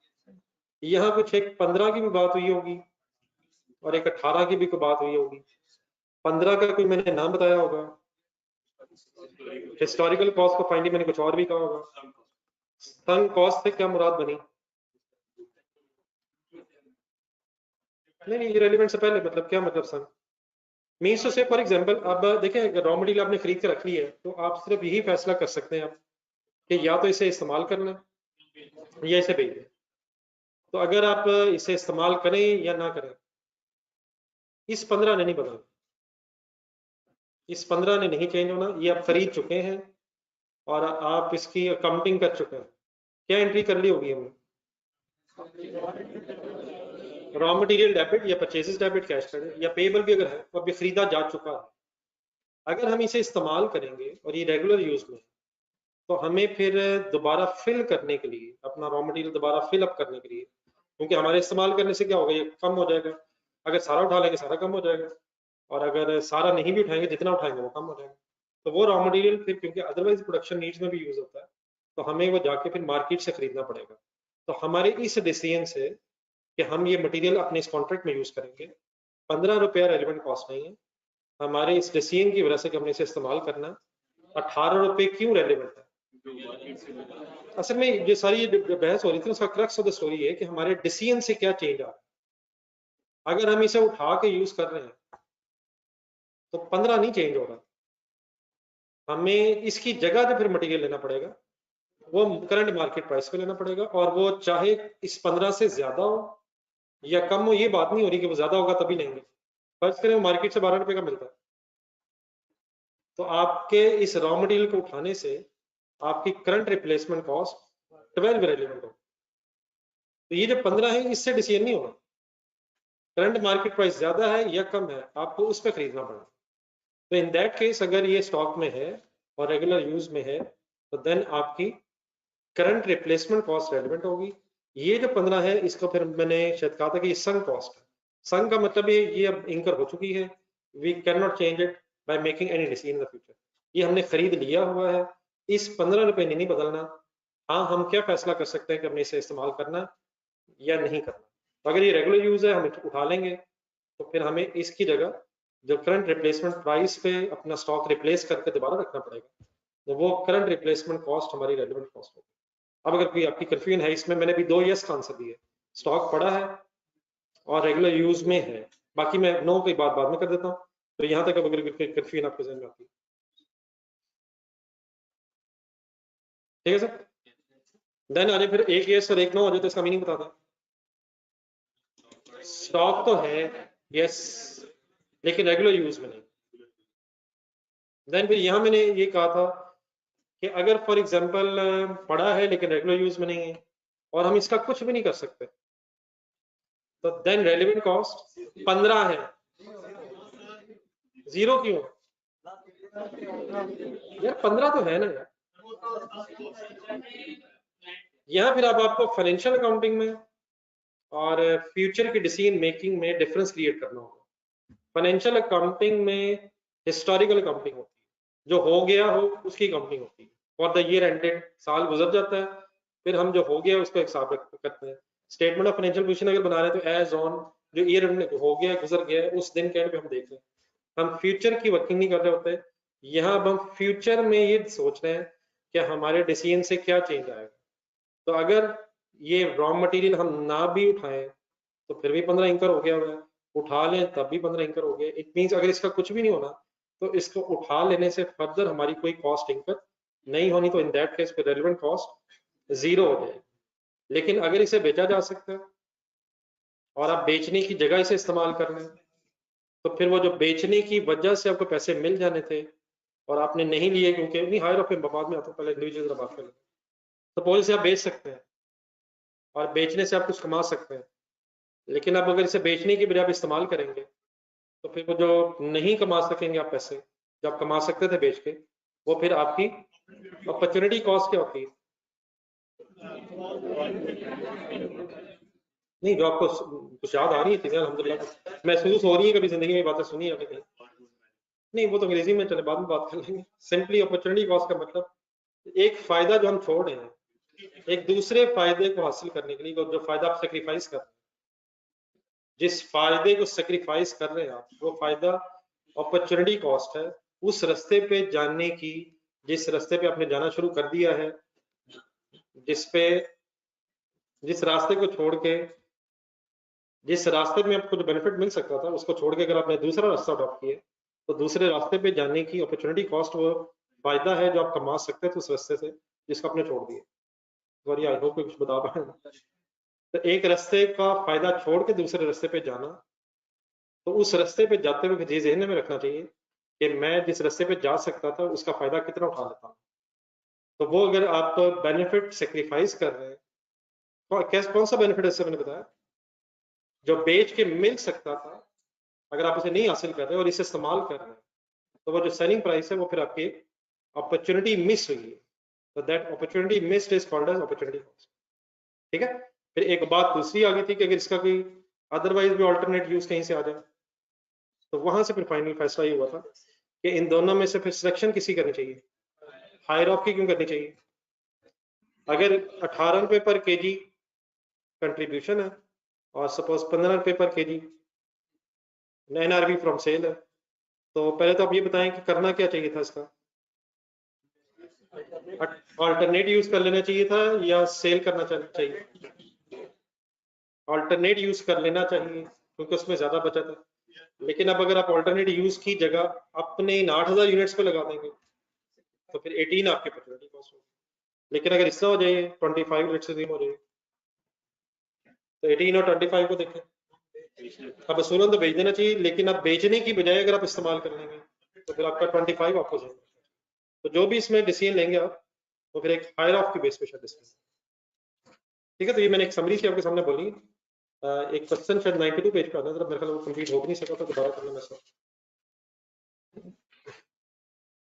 यहाँ कुछ एक 15 की भी बात हुई होगी और एक 18 की भी कोई बात हुई होगी। 15 का कोई मैंने नाम बताया होगा, हिस्टोरिकल कॉस्ट को फाइंड मैंने कुछ और भी कहा होगा। संक कॉस्ट से क्या मुराद बनी? नहीं, इरेलीवेंट से पहले मतलब क्या मतलब संक मीन्स टू से फॉर एग्जांपल, अब देखें अगर रॉ मटेरियल आपने खरीद के रख ली है तो आप सिर्फ यही फैसला कर सकते हैं आप कि या तो इसे इस्तेमाल करना है या इसे बेच दें। तो अगर आप इसे इस्तेमाल करें या ना करें, इस 15 ने नहीं बदलना, इस 15 ने नहीं चेंज होना। ये आप खरीद चुके हैं और आप इसकी अकाउंटिंग कर चुके हैं। क्या एंट्री कर ली होगी हमने? रॉ मटेरियल डेबिट या परचेजेस डेबिट, कैश क्रेडिट या पेबल भी अगर है तो अब ये खरीदा जा चुका है। अगर हम इसे इस्तेमाल करेंगे और ये रेगुलर यूज में, तो हमें फिर दोबारा फिल करने के लिए अपना रॉ मटेरियल दोबारा फिल अप करने के लिए, क्योंकि हमारे इस्तेमाल करने से क्या होगा, ये कम हो जाएगा। अगर सारा उठा लेंगे सारा कम हो जाएगा, और अगर सारा नहीं भी उठाएंगे जितना उठाएंगे वो कम हो जाएगा। तो वो रॉ मटेरियल फिर, क्योंकि अदरवाइज प्रोडक्शन नीड्स में भी यूज होता है, तो हमें वो जाके फिर मार्केट से खरीदना पड़ेगा। तो हमारे इस डिसीजन से कि हम ये मटेरियल अपने इस कॉन्ट्रैक्ट में यूज करेंगे, 15 रुपया रेलिवेंट कॉस्ट नहीं है। हमारे इस डिसीजन की वजह से कि हमने इसे इस्तेमाल करना, 18 रुपए क्यों रेलिवेंट है? असल में ये सारी बहस हो रही थी, उसका क्रक्स ऑफ द स्टोरी है कि हमारे डिसीजन से क्या चेंज आ रहा है। अगर हम इसे उठा के यूज कर रहे हैं तो 15 नहीं चेंज हो रहा, हमें इसकी जगह पे फिर मटेरियल लेना पड़ेगा, वो करंट मार्केट प्राइस पे लेना पड़ेगा, और वो चाहे इस 15 से ज्यादा हो या कम हो, ये बात नहीं हो रही कि वो ज्यादा होगा तभी लेंगे। फर्ज करें मार्केट से 12 रुपए का मिलता है, तो आपके इस रॉ मटेरियल को उठाने से आपकी करंट रिप्लेसमेंट कॉस्ट 12 रेलिवेंट हो। तो ये जो 15 है इससे डिसीजन नहीं होगा करंट मार्केट प्राइस ज्यादा है या कम है, आपको उस पर खरीदना पड़ेगा। तो इन दैट केस अगर ये स्टॉक में है और रेगुलर यूज में है, तो देन आपकी करंट रिप्लेसमेंट कॉस्ट रेलिवेंट होगी। ये जो 15 है इसको फिर मैंने शायद कहा था कि ये संक कॉस्ट है। संक का मतलब ये अब इंकर हो चुकी है, we can not change it by making any decision in the future. ये हमने खरीद लिया हुआ है, इस 15 रुपए ने नहीं बदलना। हाँ, हम क्या फैसला कर सकते हैं कि हमने इसे इस्तेमाल करना या नहीं करना। तो अगर ये रेगुलर यूज है हम उठा लेंगे, तो फिर हमें इसकी जगह जो करंट रिप्लेसमेंट प्राइस पे अपना स्टॉक रिप्लेस करके दोबारा रखना पड़ेगा, तो वो करंट रिप्लेसमेंट कॉस्ट हमारी रेलिवेंट कॉस्ट होगी। अब अगर कोई आपकी कंफ्यूजन है इसमें, मैंने भी 2 यस का आंसर दिए, स्टॉक पड़ा है और रेगुलर यूज में है, बाकी मैं नो की बात बाद में कर देता हूँ। तो यहाँ तक अगर कंफ्यूजन आपके जहन में आती है, ठीक है सर। देन आगे फिर एक यस और एक नो हो जाए तो इसका मीनिंग बता दें। स्टॉक तो है यस, लेकिन रेगुलर यूज में नहीं। देन फिर यहाँ मैंने ये कहा था कि अगर फॉर एग्जांपल पड़ा है लेकिन रेगुलर यूज में नहीं है और हम इसका कुछ भी नहीं कर सकते, तो देन रेलिवेंट कॉस्ट 15 है। 0 क्यों यार? 15 तो है ना यार। यहाँ फिर अब आपको फाइनेंशियल अकाउंटिंग में और फ्यूचर की डिसीजन मेकिंग में डिफरेंस क्रिएट करना होगा। फाइनेंशियल अकाउंटिंग में हिस्टोरिकल अकाउंटिंग होती है, जो हो गया हो उसकी अकाउंटिंग होती है। फॉर द ईयर एंडेड, साल गुजर जाता है, फिर हम जो हो गया उसका हिसाब करते हैं। स्टेटमेंट ऑफ फाइनेंशियल पोजीशन अगर बना रहे हैं तो एज ऑन जो ईयर हो गया गुजर गया उस दिन के एंड पे हम देख रहे हैं, हम फ्यूचर की वर्किंग नहीं कर रहे होते। यहाँ अब हम फ्यूचर में ये सोच रहे हैं कि हमारे डिसीजन से क्या चेंज आएगा। तो अगर ये रॉ मटेरियल हम ना भी उठाएं तो फिर भी 15 इंकर हो गया हुआ है, उठा लें तब भी 15 इंकर हो गया। इट मीन्स अगर इसका कुछ भी नहीं होना तो इसको उठा लेने से फर्दर हमारी कोई कॉस्ट इंकर नहीं होनी, तो इन दैट केस फिर रेलेवेंट कॉस्ट 0 हो जाएगी। लेकिन अगर इसे बेचा जा सकता है और आप बेचने की जगह इसे इस्तेमाल कर रहे हैं, तो फिर वो जो बेचने की वजह से आपको पैसे मिल जाने थे और आपने नहीं लिए, क्योंकि नहीं हायर ऑफ बाद में आता, पहले इंडिविजुअल बात कर लें। सपोज इसे आप बेच सकते हैं और बेचने से आप कुछ कमा सकते हैं, लेकिन आप अगर इसे बेचने की बजाय आप इस्तेमाल करेंगे तो फिर वो जो नहीं कमा सकेंगे आप पैसे जो आप कमा सकते थे बेच के, वो फिर आपकी अपॉर्चुनिटी कॉस्ट क्या होती है? नहीं, जो आपको कुछ याद आ रही है चीजें अल्हम्दुलिल्लाह महसूस हो रही है, कभी जिंदगी में बातें सुनी है कभी नहीं, वो तो अंग्रेजी में चले बाद में बात कर लेंगे। सिंपली अपॉर्चुनिटी कॉस्ट का मतलब एक फायदा जो हम छोड़ रहे हैं एक दूसरे फायदे को हासिल करने के लिए, जो फायदा आप सेक्रीफाइस कर रहे हैं, जिस फायदे को सेक्रीफाइस कर रहे हैं आप, वो फायदा अपॉर्चुनिटी कॉस्ट है। उस रास्ते पे जाने की, जिस रास्ते पे आपने जाना शुरू कर दिया है, जिस रास्ते को छोड़ के, जिस रास्ते में आपको जो बेनिफिट मिल सकता था उसको छोड़ के अगर आपने दूसरा रास्ता अडॉप्ट किया तो दूसरे रास्ते पे जाने की अपॉर्चुनिटी कॉस्ट, वो फायदा है जो आप कमा सकते थे उस रास्ते से जिसको आपने छोड़ दिया। सॉरी, आई होप कुछ बता पाए। तो एक रास्ते का फायदा छोड़ के दूसरे रास्ते पे जाना, तो उस रास्ते पे जाते हुए ये ज़हन में रखना चाहिए कि मैं जिस रास्ते पे जा सकता था उसका फायदा कितना उठा लेता हूँ। तो वो अगर आप बेनिफिट सेक्रीफाइस कर रहे हैं, तो कौन सा बेनिफिट है मैंने बताया, जो बेच के मिल सकता था, अगर आप उसे नहीं हासिल कर रहे और इसे इस्तेमाल कर रहे हैं, तो वो जो सेलिंग प्राइस है वो फिर आपकी अपॉर्चुनिटी मिस हुई है। तो that opportunity missed is called as opportunity cost. ठीक है। फिर एक बात दूसरी आ गई थी कि अगर इसका कोई अदरवाइज भी ऑल्टरनेट यूज कहीं से आ जाए, तो वहां से फिर फाइनल फैसला ये हुआ था कि इन दोनों में से फिर सिलेक्शन किसी करनी चाहिए। हायरार्की क्यों करनी चाहिए? अगर 18 रुपए पर केजी कंट्रीब्यूशन है और सपोज 15 रुपए पर केजी एनआरबी फ्रॉम सेल है, तो पहले तो आप ये बताएं कि करना क्या चाहिए था इसका। अल्टरनेट यूज कर लेना चाहिए था या सेल करना चाहिए? अल्टरनेट यूज कर लेना चाहिए क्योंकि उसमें ज्यादा बचत है। लेकिन अब अगर आप अल्टरनेट यूज की जगह अपने इन 8000 यूनिट्स पे लगा देंगे तो फिर 18 आपकी अपॉर्चुनिटी कॉस्ट होगी। लेकिन अगर इस तरह हो जाए 25 लेट्स से हो जाए, तो 18 और 25 को देखें। अब असूलन तो बेच देना चाहिए, लेकिन अब बेचने की बजाय अगर आप इस्तेमाल कर लेंगे तो फिर आपका 25 आपको चाहिए। तो जो भी इसमें डिसीजन लेंगे आप, तो फिर एक हायर ऑफ की बेस पे शायद डिसीजन। ठीक है। तो ये मैंने एक समरी से आपके सामने बोली। एक क्वेश्चन शायद 92 पेज पे आता है, मेरे ख्याल वो कंप्लीट हो भी नहीं सका, तो दोबारा करना मैं सब,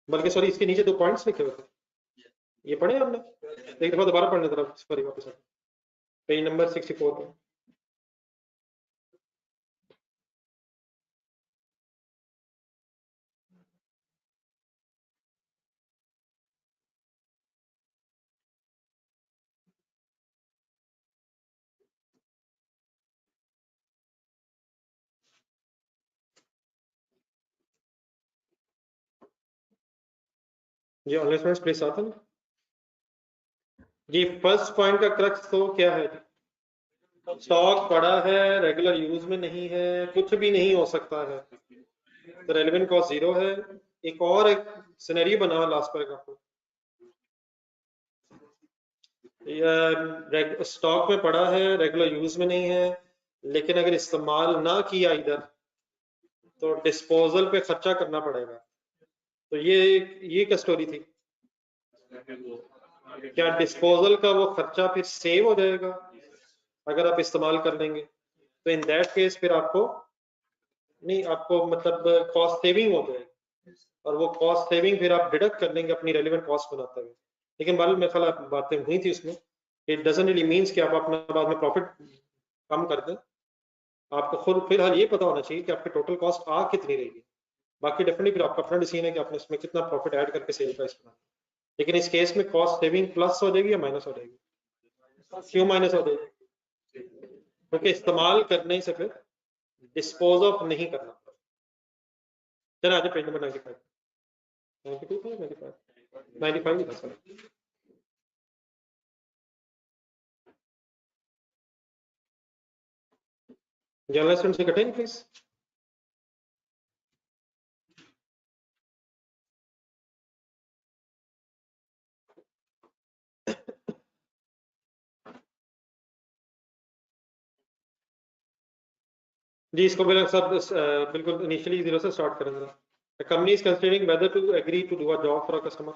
बल्कि सॉरी इसके नीचे 2 पॉइंट्स लिखे हुए थे, ये पढ़े हमने, एक दफा दोबारा पढ़ने तरफ सॉरी वापस पेज नंबर 64 पे। जी ऑनलाइन स्टूडेंट्स प्लीज साथ है जी। फर्स्ट पॉइंट का क्रक्स तो क्या है जी? स्टॉक पड़ा है, रेगुलर यूज में नहीं है, कुछ भी नहीं हो सकता है, तो रेलेवेंट कॉस्ट 0 है। एक और एक सिनेरियो बना लास्ट पैराग्राफ में, स्टॉक में पड़ा है, रेगुलर यूज में नहीं है, लेकिन अगर इस्तेमाल ना किया इधर तो डिस्पोजल पे खर्चा करना पड़ेगा। तो ये क्या स्टोरी थी? क्या डिस्पोजल का वो खर्चा फिर सेव हो जाएगा अगर आप इस्तेमाल कर लेंगे? तो इन दैट केस फिर आपको नहीं, आपको मतलब कॉस्ट सेविंग हो जाएगी, और वो कॉस्ट सेविंग फिर आप डिडक्ट कर लेंगे अपनी रेलिवेंट कॉस्ट बनाते हुए। लेकिन बाल मेरे ख्याल बातें हुई थी उसमें, इट डजंट रियली मीन्स कि आप अपना बाद में प्रॉफिट कम कर दें। आपको खुद फिलहाल ये पता होना चाहिए कि आपकी टोटल कॉस्ट आ कितनी रहेगी। बाकी डेफिनेटली फिर आपका अपना डिसीजन है कि आपने इसमें कितना प्रॉफिट ऐड करके सेल प्राइस बनाना। लेकिन इस केस में कॉस्ट सेविंग प्लस हो जाएगी या माइनस हो जाएगी? क्यों माइनस हो जाएगी? क्योंकि इस्तेमाल करने से फिर डिस्पोज ऑफ नहीं करना। चलो आज पेज नंबर 95, 92 था, 95 ही था सर। जर्नलिस्ट स्टूडेंट्स इकट्ठे नहीं प्लीज। जी इसको मेरे सब बिल्कुल इनिशियली 0 से स्टार्ट करेंगे। The company is considering whether to agree to do a job for a customer.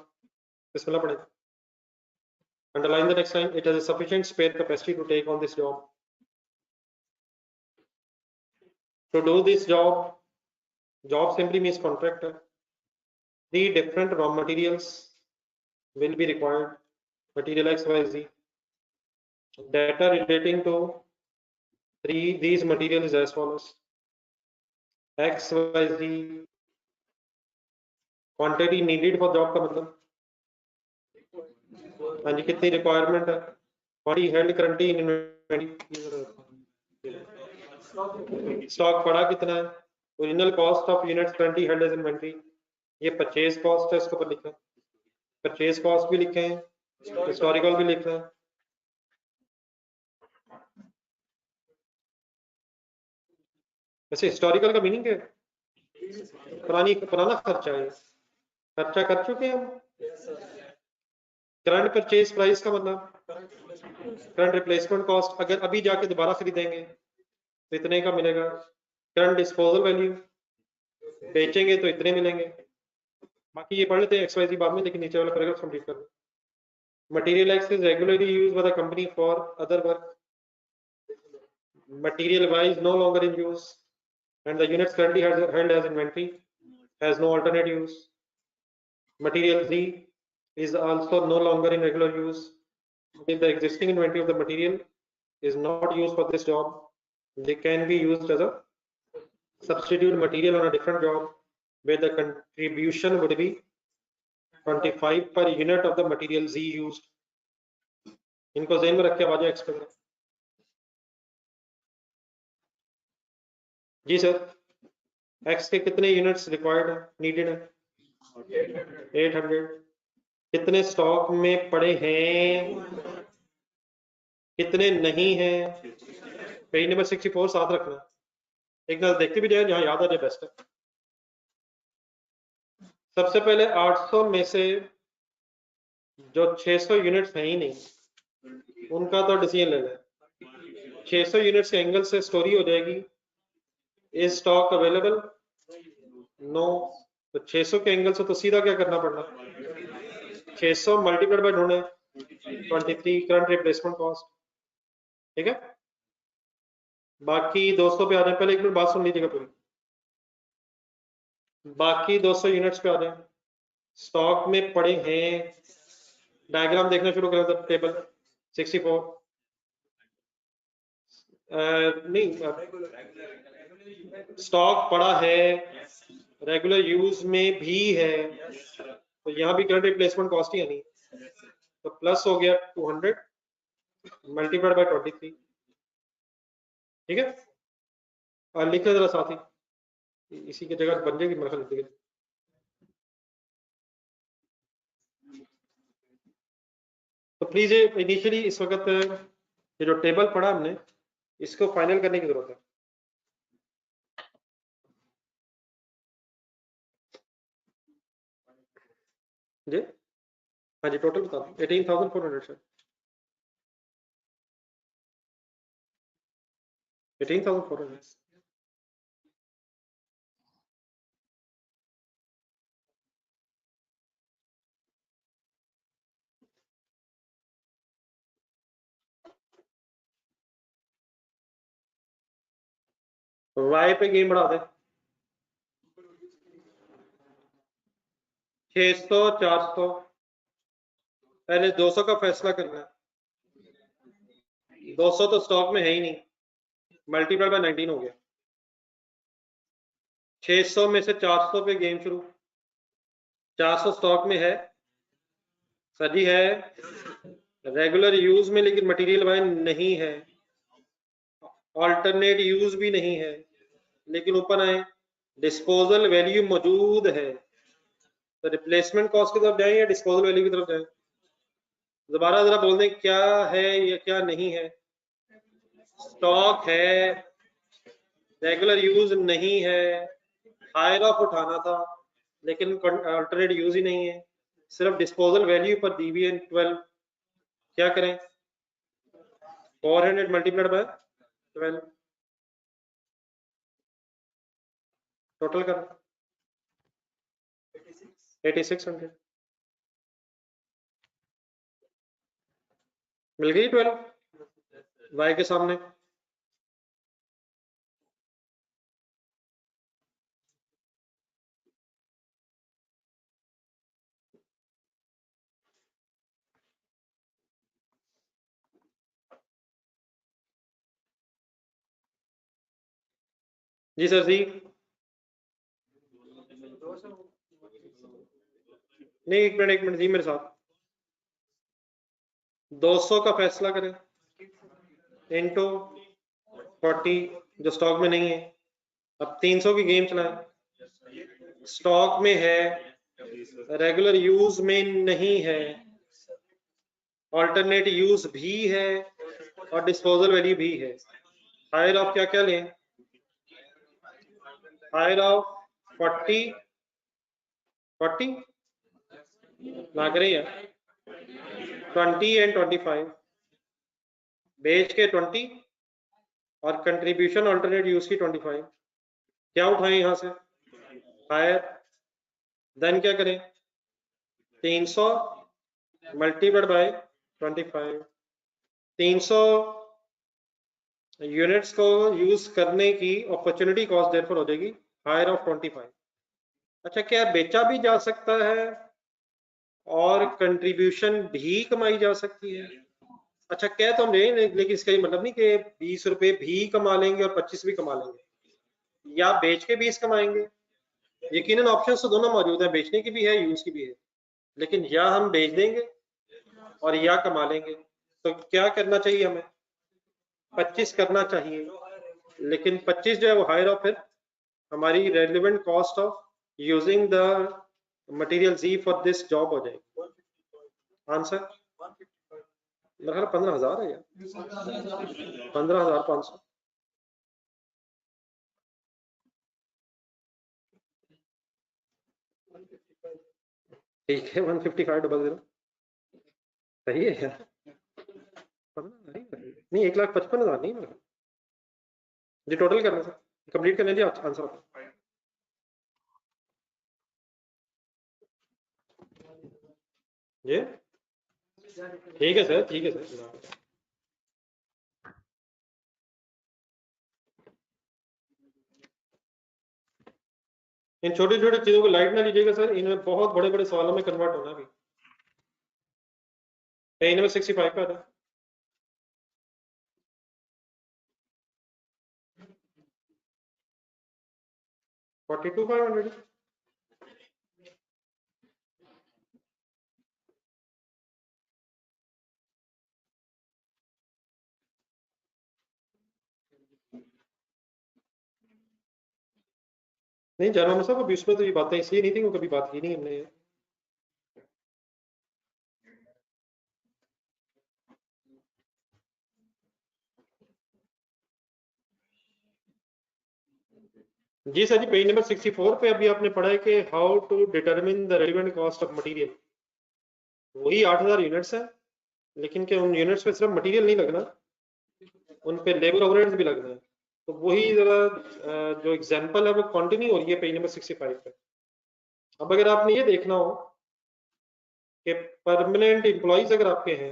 बिस्मिल्लाह पढ़ें। Underline the next line. It has a sufficient spare capacity to take on this job. To do this job, job simply means contractor. 3 different raw materials will be required. Material X, Y, Z. Data relating to these materials as follows. X, Y, Z. Quantity needed for job का मतलब, हाँ जी, कितनी रिक्वायरमेंट है, quantity held currently in inventory, stock पड़ा कितना है, original cost of units 20 held as inventory, ये परचेज कॉस्ट है, इसके ऊपर लिखा है, परचेज कॉस्ट भी लिखे हैं, हिस्टोरिकल भी लिख रहे हैं। वैसे हिस्टोरिकल का मीनिंग क्या है? पुराना खर्चा है, खर्चा कर चुके हैं हम। करंट परचेज प्राइस का मतलब करंट रिप्लेसमेंट कॉस्ट, अगर अभी जाके दोबारा खरीदेंगे तो इतने का मिलेगा। करंट डिस्पोजल वैल्यू, बेचेंगे तो इतने मिलेंगे। बाकी ये पढ़ लेते हैं XYZ बाद में, लेकिन नीचे वाला पैराग्राफ कंप्लीट कर लो। Material X is regularly used by the company for other work. Material Y is no longer in use, and the units currently held as inventory has no alternate use. Material Z is also no longer in regular use. If the existing inventory of the material is not used for this job, they can be used as a substitute material on a different job, where the contribution would be 25 per unit of the material Z used. इनको ज़हन में रख के आवाज़ एक्स कर जी सर। एक्स के कितने यूनिट्स रिक्वायर्ड है, नीडेड है? 800। कितने स्टॉक में पड़े हैं, कितने नहीं है? पेज नंबर 64 साथ रखना, एक नजर देखते भी जाए, जहां याद आ जाए बेस्ट है। सबसे पहले 800 में से जो 600 यूनिट्स हैं ही नहीं, उनका तो डिसीजन ले लें। 600 यूनिट्स के एंगल से स्टोरी हो जाएगी, इज स्टॉक अवेलेबल? नो। तो 600 के एंगल से तो सीधा क्या करना पड़ना, 600 मल्टीप्लाइड बाय ढूंढे 23 करंट रिप्लेसमेंट कॉस्ट, ठीक है। बाकी 200 पे आ जाए, पहले एक मिनट बात सुन लीजिएगा पूरी। बाकी 200 यूनिट्स पे आ जाए, स्टॉक में पड़े हैं, डायग्राम देखना शुरू करें, टेबल 64 नहीं, स्टॉक पड़ा है, रेगुलर यूज में भी है, तो यहाँ भी करंट रिप्लेसमेंट कॉस्ट ही आनी, तो प्लस हो गया 200 मल्टीप्लाइड बाय 23, ठीक है। और लिख ले जरा साथ ही, इसी की जगह बन जाएगी मेरे ख्याल। तो प्लीज इनिशियली इस वक्त ये जो टेबल पढ़ा हमने, इसको फाइनल करने की जरूरत है। जी हाँ जी, टोटल बता दो 18,400 सर, 18,400। वाई पे गेम बढ़ा दे, 600 400, पहले 200 का फैसला करना है। 200 तो स्टॉक में है ही नहीं, मल्टीप्लाई बाय 19 हो गया। 600 में से 400 पे गेम शुरू, 400 स्टॉक में है, सही है, रेगुलर यूज में, लेकिन मटेरियल वाइन नहीं है, ऑल्टरनेट यूज भी नहीं है, लेकिन ऊपर आए डिस्पोजल वैल्यू मौजूद है, तो रिप्लेसमेंट कॉस्ट की तरफ जाए या डिस्पोजल वैल्यू की तरफ जाए? दोबारा जरा बोल दें, क्या है या क्या नहीं है? स्टॉक है, रेगुलर यूज नहीं है, हायर ऑफ उठाना था, लेकिन अल्टरनेट यूज ही नहीं है, सिर्फ डिस्पोजल वैल्यू पर दी हुई है 12। क्या करें, 400 मल्टीप्लाइड बाय 12, टोटल कर 8600, मिल गई 12 वाई के सामने। जी सर जी, नहीं एक मिनट जी, मेरे साथ 200 का फैसला करें इनटू 40 जो स्टॉक में नहीं है, अब 300 की गेम चलाएं, स्टॉक में है, रेगुलर यूज में नहीं है, ऑल्टरनेट यूज भी है और डिस्पोजल वैल्यू भी है। हायर ऑफ क्या क्या लें? हायर ऑफ 40 ना करें यार, 20 एंड 25 बेच के 20 और कंट्रीब्यूशन अल्टरनेट यूज की 25। क्या उठाएं यहां से? हायर। देन क्या करें? 300 मल्टीप्लाइड बाय 25। 300 यूनिट्स को यूज करने की अपॉर्चुनिटी कॉस्ट देयरफॉर हो जाएगी हायर ऑफ 25। अच्छा, क्या बेचा भी जा सकता है और कंट्रीब्यूशन भी कमाई जा सकती है? अच्छा, क्या तो हम रहे हैं, लेकिन इसका ये मतलब नहीं कि 20 रुपए भी कमा लेंगे और 25 भी कमा लेंगे, या बेच के 20 कमाएंगे। यकीनन ऑप्शन तो दोनों मौजूद है, बेचने की भी है, यूज की भी है, लेकिन या हम बेच देंगे और या कमा लेंगे। तो क्या करना चाहिए हमें? 25 करना चाहिए, लेकिन 25 जो है वो हायर ऑफ, फिर हमारी relevant cost of using the material G for this job हो जाएगी। आंसर मेरा ख्याल 15,000 है यार, 15,500। ठीक है, 155,000 सही है यार। 15,000 नहीं, 1,55,000 नहीं मेरा जी। टोटल करना सर, कंप्लीट करने जी आंसर। ये ठीक है सर, ठीक है सर। इन छोटी छोटी चीजों को लाइट ना लीजिएगा सर, इनमें बहुत बड़े बड़े सवालों में कन्वर्ट होना भी। इनमें 65 का था। 42,500। नहीं जानवर साहब, अभी उसमें तो ये बातें इसलिए नहीं थी क्योंकि कभी बात की नहीं हमने। जी सर जी, पेज नंबर 64 पे अभी आपने पढ़ा है कि how to determine the relevant cost of material. वही 8,000 यूनिट्स है, लेकिन क्या उन यूनिट्स पे सिर्फ मटेरियल नहीं लगना, उन पे लेबर ओवरहेड्स भी लगना है। तो वही जरा जो एग्जांपल है वो कंटिन्यू हो रही है पेज नंबर 65 पे। अब अगर आपने ये देखना हो कि परमानेंट एम्प्लॉइज अगर आपके हैं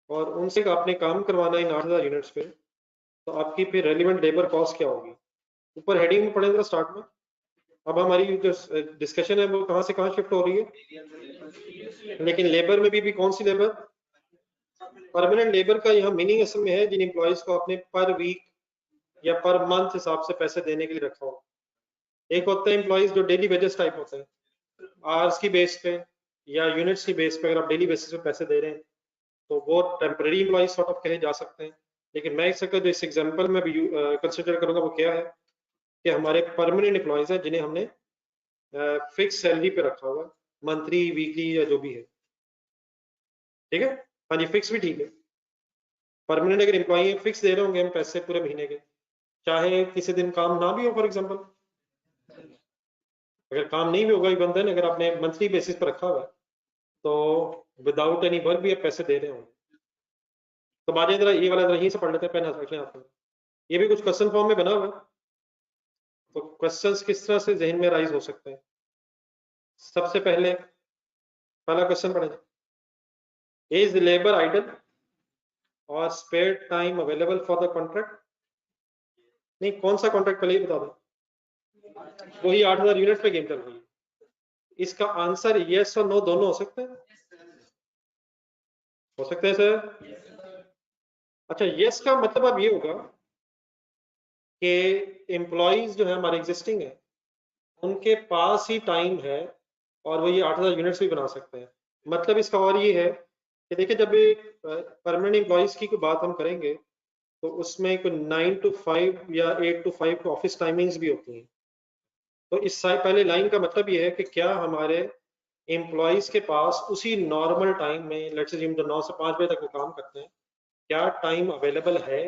और उनसे आपने काम करवाना है इन 8,000 यूनिट्स पे, तो आपकी फिर रेलिवेंट लेबर कॉस्ट क्या होगी? ऊपर हेडिंग में पढ़े जरा स्टार्ट में। अब हमारी जो डिस्कशन है वो कहां से कहां शिफ्ट हो रही है, लेकिन लेबर में भी कौन सी लेबर? परमानेंट लेबर का यहाँ मीनिंग असल में है जिन एम्प्लॉइज को आपने पर वीक या पर मंथ हिसाब से पैसे देने के लिए रखा हो। एक होता है एम्प्लॉइज जो डेली वेजेस टाइप होते हैं, आवर्स की बेस पे या यूनिट्स की बेस पे। अगर आप डेली बेसिस पे पैसे दे रहे हैं तो वो टेम्परेरी एम्प्लॉइज सॉर्ट ऑफ कहे जा सकते हैं। लेकिन मैं इसका जो इस एग्जांपल में भी कंसिडर करूंगा वो क्या है कि हमारे परमानेंट एम्प्लॉइज हैं जिन्हें हमने फिक्स सैलरी पे रखा हुआ, मंथली वीकली या जो भी है। ठीक है, हाँ जी, फिक्स भी ठीक है। परमानेंट अगर एम्प्लॉई फिक्स दे रहे होंगे हम पैसे पूरे महीने के, चाहे किसी दिन काम ना भी हो, फॉर एग्जांपल अगर काम नहीं भी होगा बंधन, अगर आपने मंथली बेसिस पर रखा हुआ है तो विदाउट एनी वर्क भी आप पैसे दे रहे होंगे। तो बाद जरा ये वाला जरा यहीं से पढ़ लेते हैं, पेन रख लें आप। ये भी कुछ क्वेश्चन फॉर्म में बना हुआ है, तो क्वेश्चंस किस तरह से जहन में राइज हो सकते हैं। सबसे पहले पहला क्वेश्चन पढ़े, इज लेबर आइडल और spare time available for the contract? नहीं, कौन सा कॉन्ट्रैक्ट पहले ही बता दो। वही 8,000 यूनिट पे गेम चल रही है। इसका आंसर यस और नो दोनों हो सकते हैं। हो सकते हैं सर। अच्छा, यस का मतलब अब ये होगा कि एम्प्लॉइज जो है हमारे एग्जिस्टिंग है, उनके पास ही टाइम है और वो ये 8,000 यूनिट्स भी बना सकते हैं। मतलब इसका और ये है कि देखिए, जब परमानेंट एम्प्लॉइज की कोई बात हम करेंगे तो उसमें कोई 9 to 5 या 8 to 5 ऑफिस टाइमिंग्स भी होती हैं। तो इस पहले लाइन का मतलब ये है कि क्या हमारे एम्प्लॉयज के पास उसी नॉर्मल टाइम में, लेट्स से 9 से 5 बजे तक वो काम करते हैं, क्या टाइम अवेलेबल है?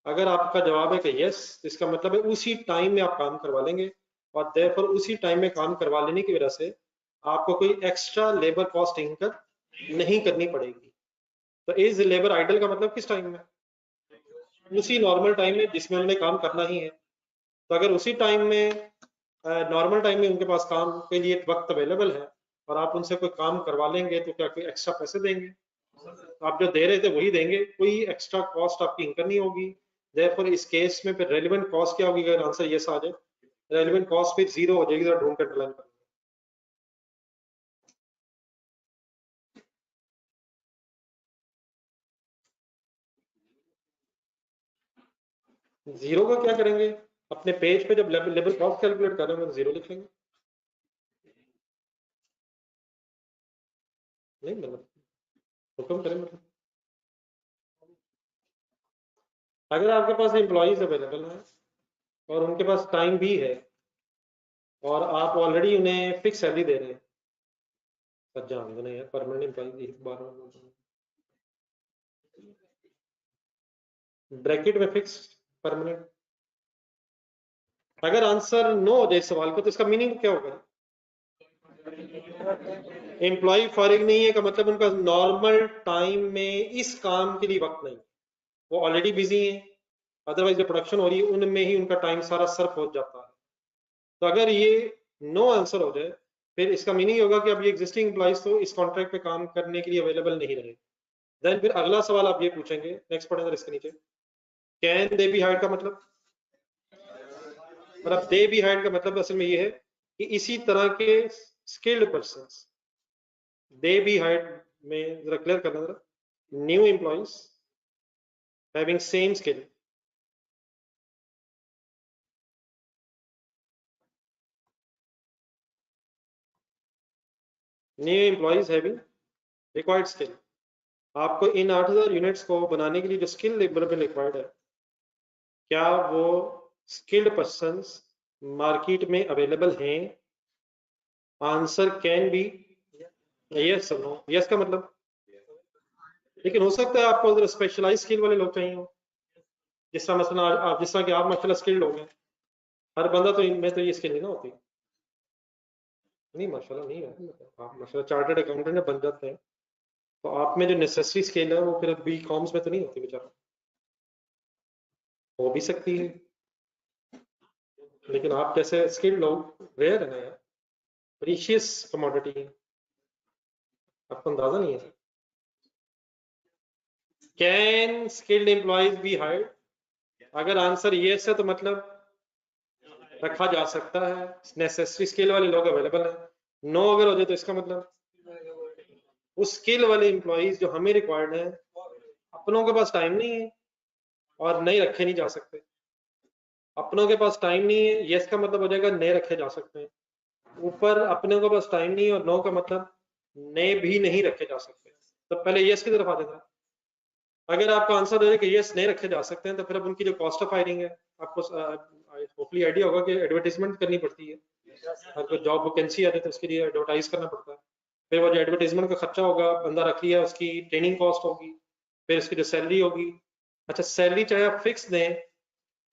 अगर आपका जवाब है कि यस, इसका मतलब है उसी टाइम में आप काम करवा लेंगे, और देयरफॉर उसी टाइम में काम करवा लेने की वजह से आपको कोई एक्स्ट्रा लेबर कॉस्ट इंकर नहीं करनी पड़ेगी। तो इज लेबर आइडल का मतलब किस टाइम में? उसी नॉर्मल टाइम में जिसमें उन्होंने काम करना ही है। तो अगर उसी टाइम में, नॉर्मल टाइम में उनके पास काम के लिए वक्त अवेलेबल है और आप उनसे कोई काम करवा लेंगे, तो क्या कोई एक्स्ट्रा पैसे देंगे? आप जो दे रहे थे वही देंगे, कोई एक्स्ट्रा कॉस्ट आपकी इंकर नहीं होगी। देयरफॉर इस केस में फिर रेलेवेंट कॉस्ट क्या होगी? अगर आंसर यस आ जाए, रेलेवेंट कॉस्ट फिर 0 हो जाएगी। जरा ढूंढ कर अंडरलाइन कर। 0 का क्या करेंगे? अपने पेज पे जब लेबर कॉस्ट कैलकुलेट कर रहे हैं तो 0 लिख लेंगे। नहीं मतलब हुक्म करें मतलब, अगर आपके पास एम्प्लॉइज अवेलेबल हैं और उनके पास टाइम भी है और आप ऑलरेडी उन्हें फिक्स सैलरी दे रहे हैं, सर जान दो नहीं है परमानेंट एम्प्लॉइज एक बार ब्रैकेट में फिक्स परमानेंट। अगर आंसर नो हो जाए इस सवाल का तो इसका मीनिंग क्या होगा? एम्प्लॉय फॉरिग नहीं है का मतलब उनका नॉर्मल टाइम में इस काम के लिए वक्त नहीं, वो ऑलरेडी बिजी हैं, अदरवाइज जो प्रोडक्शन हो रही है उनमें ही उनका टाइम सारा सर्फ हो जाता है। तो अगर ये नो आंसर हो जाए फिर इसका मीनिंग होगा कि अब ये एग्जिस्टिंग एम्प्लॉइज तो इस कॉन्ट्रैक्ट पे काम करने के लिए अवेलेबल नहीं रहे। देन फिर अगला सवाल आप ये पूछेंगे, नेक्स्ट पढ़ें इसके नीचे, कैन दे बी हायर्ड का मतलब दे बी हायर्ड का मतलब असल में ये है कि इसी तरह के स्किल्ड पर्संस दे बी हायर्ड में जरा क्लियर करना जरा, new employees having same skill new employees having required skill. आपको इन 8000 यूनिट्स को बनाने के लिए जो स्किल लेबर में रिक्वायर्ड है, क्या वो स्किल्ड पर्संस मार्केट में अवेलेबल हैं? Answer can be yes. No yes का मतलब, लेकिन हो सकता है आपको अगर स्पेशलाइज स्किल वाले लोग चाहिए हो, जिस तरह मसलन आप जिस तरह कि आप माशाल्लाह स्किल्ड लोग हैं, हर बंदा तो इनमें तो ये स्किल नहीं ना होती। नहीं माशाल्लाह नहीं है, आप माशाल्लाह चार्टर्ड अकाउंटेंट बन जाते हैं तो आप में जो नेसेसरी स्किल है वो फिर बी कॉम्स में तो नहीं होती बेचारा। हो भी सकती है, लेकिन आप जैसे स्किल्ड लोग रेयर है ना यार, प्रीशियस कमोडिटी, आपको अंदाजा नहीं है। Can skilled employees B hired? अगर आंसर यस है तो मतलब रखा जा सकता है, नेसेसरी स्किल वाले लोग अवेलेबल हैं। नो अगर हो जाए तो इसका मतलब उस स्किल वाले एम्प्लॉयज जो हमें रिक्वायर्ड है अपनों के पास टाइम नहीं है और नहीं रखे नहीं जा सकते। अपनों के पास टाइम नहीं है, यस का मतलब हो जाएगा नए रखे जा सकते हैं। ऊपर अपने के पास टाइम नहीं है और नो का मतलब नए भी नहीं रखे जा सकते। तो पहले यस की तरफ आ जाता है। अगर आपका आंसर है कि यस नहीं रखे जा सकते हैं तो फिर अब उनकी जो कॉस्ट ऑफ हायरिंग है, आपको होपफुली आइडिया होगा कि एडवर्टाइजमेंट करनी पड़ती है। अगर कोई जॉब वैकेंसी आती है तो उसके लिए एडवर्टाइज करना पड़ता है। फिर वो जो एडवर्टाइजमेंट का खर्चा होगा, बंदा रख लिया, उसकी ट्रेनिंग कॉस्ट होगी, फिर उसकी जो सैलरी होगी। अच्छा सैलरी चाहे आप फिक्स दें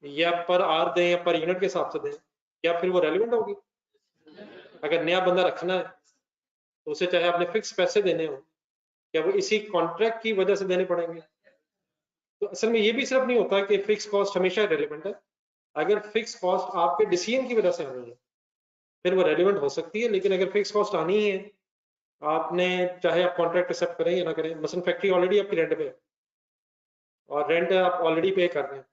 या पर आवर दें या पर यूनिट के हिसाब से दें, क्या फिर वो रेलिवेंट होगी? अगर नया बंदा रखना है तो उसे चाहे आपने फिक्स पैसे देने हो, क्या वो इसी कॉन्ट्रैक्ट की वजह से देने पड़ेंगे? तो असल में ये भी सिर्फ नहीं होता कि फिक्स कॉस्ट हमेशा रेलिवेंट है। अगर फिक्स कॉस्ट आपके डिसीजन की वजह से आनी है फिर वो रेलिवेंट हो सकती है, लेकिन अगर फिक्स कॉस्ट आनी ही है, आपने चाहे आप कॉन्ट्रैक्ट एक्सेप्ट करें या ना करें, मसलन फैक्ट्री ऑलरेडी आपकी रेंट पे है और रेंट आप ऑलरेडी पे कर रहे हैं,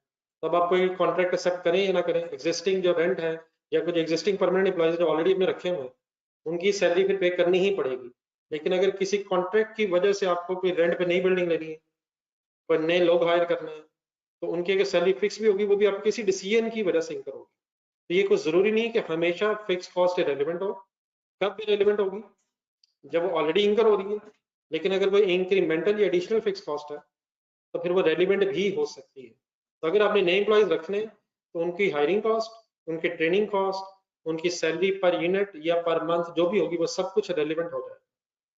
तब आप कोई कॉन्ट्रैक्ट एक्सेप्ट करें या ना करें, एग्जिस्टिंग जो रेंट है या कुछ एग्जिस्टिंग परमानेंट एम्प्लॉयज जो ऑलरेडी अपने रखे हुए हैं उनकी सैलरी फिर पे करनी ही पड़ेगी। लेकिन अगर किसी कॉन्ट्रैक्ट की वजह से आपको कोई रेंट पे नई बिल्डिंग लेनी है, कोई नए लोग हायर करने हैं, तो उनकी अगर सैलरी फिक्स भी होगी वो भी आप किसी डिसीजन की वजह से इंकर होगी। तो ये कुछ जरूरी नहीं है कि हमेशा फिक्स कॉस्ट रेलिवेंट हो। कब भी रेलिवेंट होगी? जब वो ऑलरेडी इंकर हो रही है। लेकिन अगर कोई इंक्रीमेंटल या एडिशनल फिक्स कॉस्ट है तो फिर वो रेलिवेंट भी हो सकती है। तो अगर आपने नए एम्प्लॉयज रखने तो उनकी हायरिंग कॉस्ट, उनके ट्रेनिंग कॉस्ट, उनकी सैलरी पर यूनिट या पर मंथ जो भी होगी वो सब कुछ रेलिवेंट हो जाए।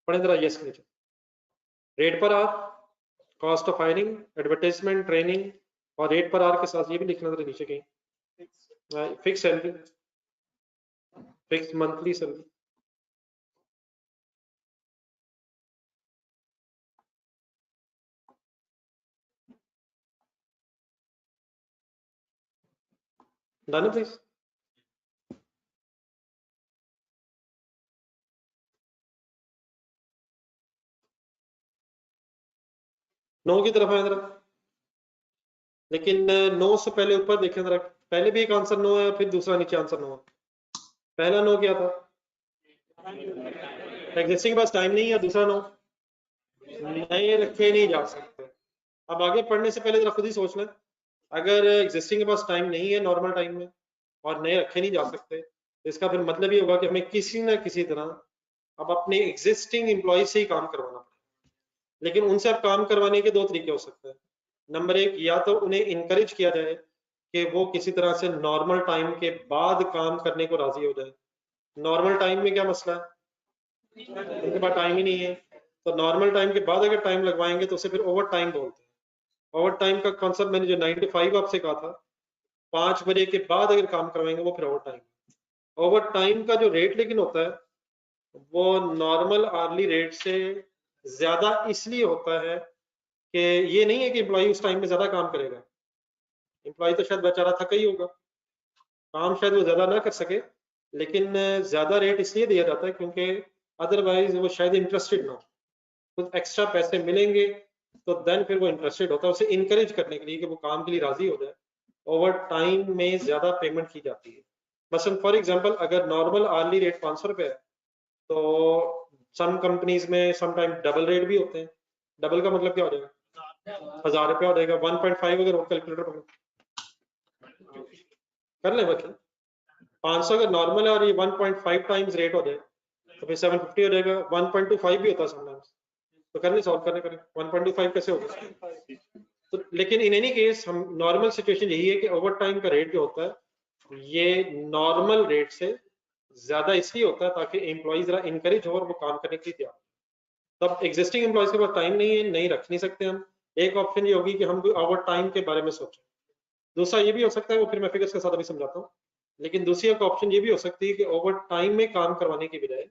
पढ़े जरा यस नीचे, rate per hour, cost of hiring, advertisement, training, और रेट पर आर के साथ ये भी लिखना जरा नीचे कहीं, fix salary, fix monthly salary. Done please. No की तरफ आए जरा, लेकिन नो से पहले ऊपर देखें जरा, पहले भी एक आंसर नो है फिर दूसरा नीचे आंसर नो है। पहला नो क्या था, एग्जिस्टिंग के पास टाइम नहीं है, दूसरा नो, नए रखे नहीं जा सकते। अब आगे पढ़ने से पहले जरा खुद ही सोच लें, अगर एग्जिस्टिंग के पास टाइम नहीं है नॉर्मल टाइम में और नए रखे नहीं जा सकते, तो इसका फिर मतलब ये होगा कि हमें किसी ना किसी तरह अब अपने एग्जिस्टिंग एम्प्लॉय से ही काम करवाना पड़ेगा। लेकिन उनसे अब काम करवाने के दो तरीके हो सकते हैं। नंबर एक, या तो उन्हें इनकरेज किया जाए कि वो किसी तरह से नॉर्मल टाइम के बाद काम करने को राजी हो जाए। नॉर्मल टाइम में क्या मसला है, उनके पास टाइम ही नहीं है, तो नॉर्मल टाइम के बाद अगर टाइम लगवाएंगे तो उसे फिर ओवर टाइम बोलते हैं। ओवर टाइम का कॉन्सेप्ट मैंने जो 9 to 5 आपसे कहा था, 5 बजे के बाद अगर काम करवाएंगे वो फिर ओवर टाइम। ओवर टाइम का जो रेट लेकिन होता है वो नॉर्मल आर्ली रेट से ज्यादा इसलिए होता है कि ये नहीं है कि एम्प्लॉय उस टाइम में ज्यादा काम करेगा, एम्प्लॉय तो शायद बेचारा थका ही होगा, काम शायद वो ज्यादा ना कर सके, लेकिन ज्यादा रेट इसलिए दिया जाता है क्योंकि अदरवाइज वो शायद इंटरेस्टेड ना हो, कुछ एक्स्ट्रा पैसे मिलेंगे तो देन फिर वो इंटरेस्टेड होता है, उसे इनकरेज करने के लिए कि वो काम के लिए राजी हो जाए। ओवर टाइम में ज्यादा पेमेंट की जाती है। मसलन फॉर एग्जांपल अगर नॉर्मल आर्ली रेट 500 रुपए है, तो सम कंपनीज में सम टाइम डबल रेट भी होते हैं। डबल का मतलब क्या हो जाएगा, 1000 रुपया हो जाएगा। 1.5 अगर कैलकुलेटर कर ले बच्चे, 500 अगर नॉर्मल है और ये 1.5 टाइम्स रेट हो जाए तो फिर 750 हो जाएगा। 1.25 भी होता है समटाइम्स, तो करने सॉल्व करने करें 1.25 कैसे होगा। तो लेकिन इन एनी केस हम नॉर्मल सिचुएशन यही है कि ओवर टाइम का रेट जो होता है ये नॉर्मल रेट से ज्यादा इसलिए होता है ताकि एम्प्लॉय जरा इनकरेज हो और वो काम करने के लिए तैयार। तब एग्जिस्टिंग एम्प्लॉयज के पास टाइम नहीं है, नहीं रख नहीं सकते हम। एक ऑप्शन ये होगी कि हम ओवर टाइम के बारे में सोचें। दूसरा ये भी हो सकता है, वो फिर मैं फिगर्स के साथ अभी समझाता हूँ, लेकिन दूसरी एक ऑप्शन ये भी हो सकती है कि ओवर टाइम में काम करवाने की बजाय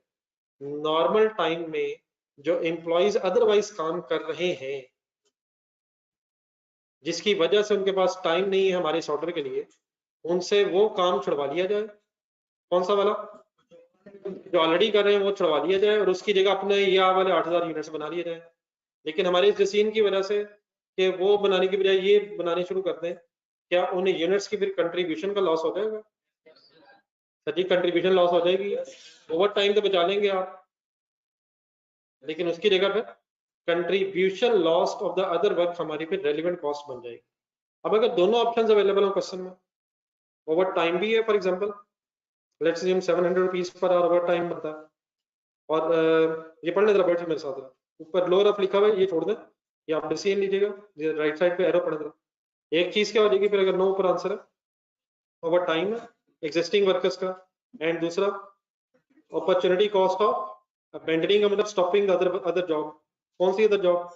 नॉर्मल टाइम में जो एम्प्लॉयज अदरवाइज काम कर रहे हैं जिसकी वजह से उनके पास टाइम नहीं है हमारे इस ऑर्डर के लिए, उनसे वो काम छुड़वा लिया जाए। कौन सा वाला, जो ऑलरेडी कर रहे हैं वो छुड़वा लिया जाए और उसकी जगह अपने ये वाले 8000 यूनिट्स बना लिए जाए। लेकिन हमारे इस डिसीजन की वजह से कि वो बनाने की बजाय ये बनाने शुरू कर दें, क्या उन्हें यूनिट्स की फिर कंट्रीब्यूशन का लॉस हो जाएगा? सभी कंट्रीब्यूशन लॉस हो जाएगी। ओवर टाइम तो बचा लेंगे आप, लेकिन उसकी जगह पर contribution loss of the other work हमारी फिर रेलिवेंट कॉस्ट बन जाएगी। अब अगर दोनों ऑप्शंस अवेलेबल हो क्वेश्चन में, ओवर टाइम भी है for example, let's assume 700 rupees per hour over time बनता है, और ये पढ़ने जरा बैठे मेरे साथ, ऊपर लोअर ऑफ लिखा हुआ है ये छोड़ दें, ये आप डिसीजन लीजिएगा, राइट साइड पे एरो पढ़ जरा। एक चीज क्या हो जाएगी फिर अगर नो ऊपर आंसर है, ओवर टाइम है एग्जिस्टिंग वर्कर्स का, एंड दूसरा अपॉर्चुनिटी कॉस्ट ऑफ अबेंडनिंग का मतलब स्टॉपिंग अदर जॉब। कौन सी अदर जॉब,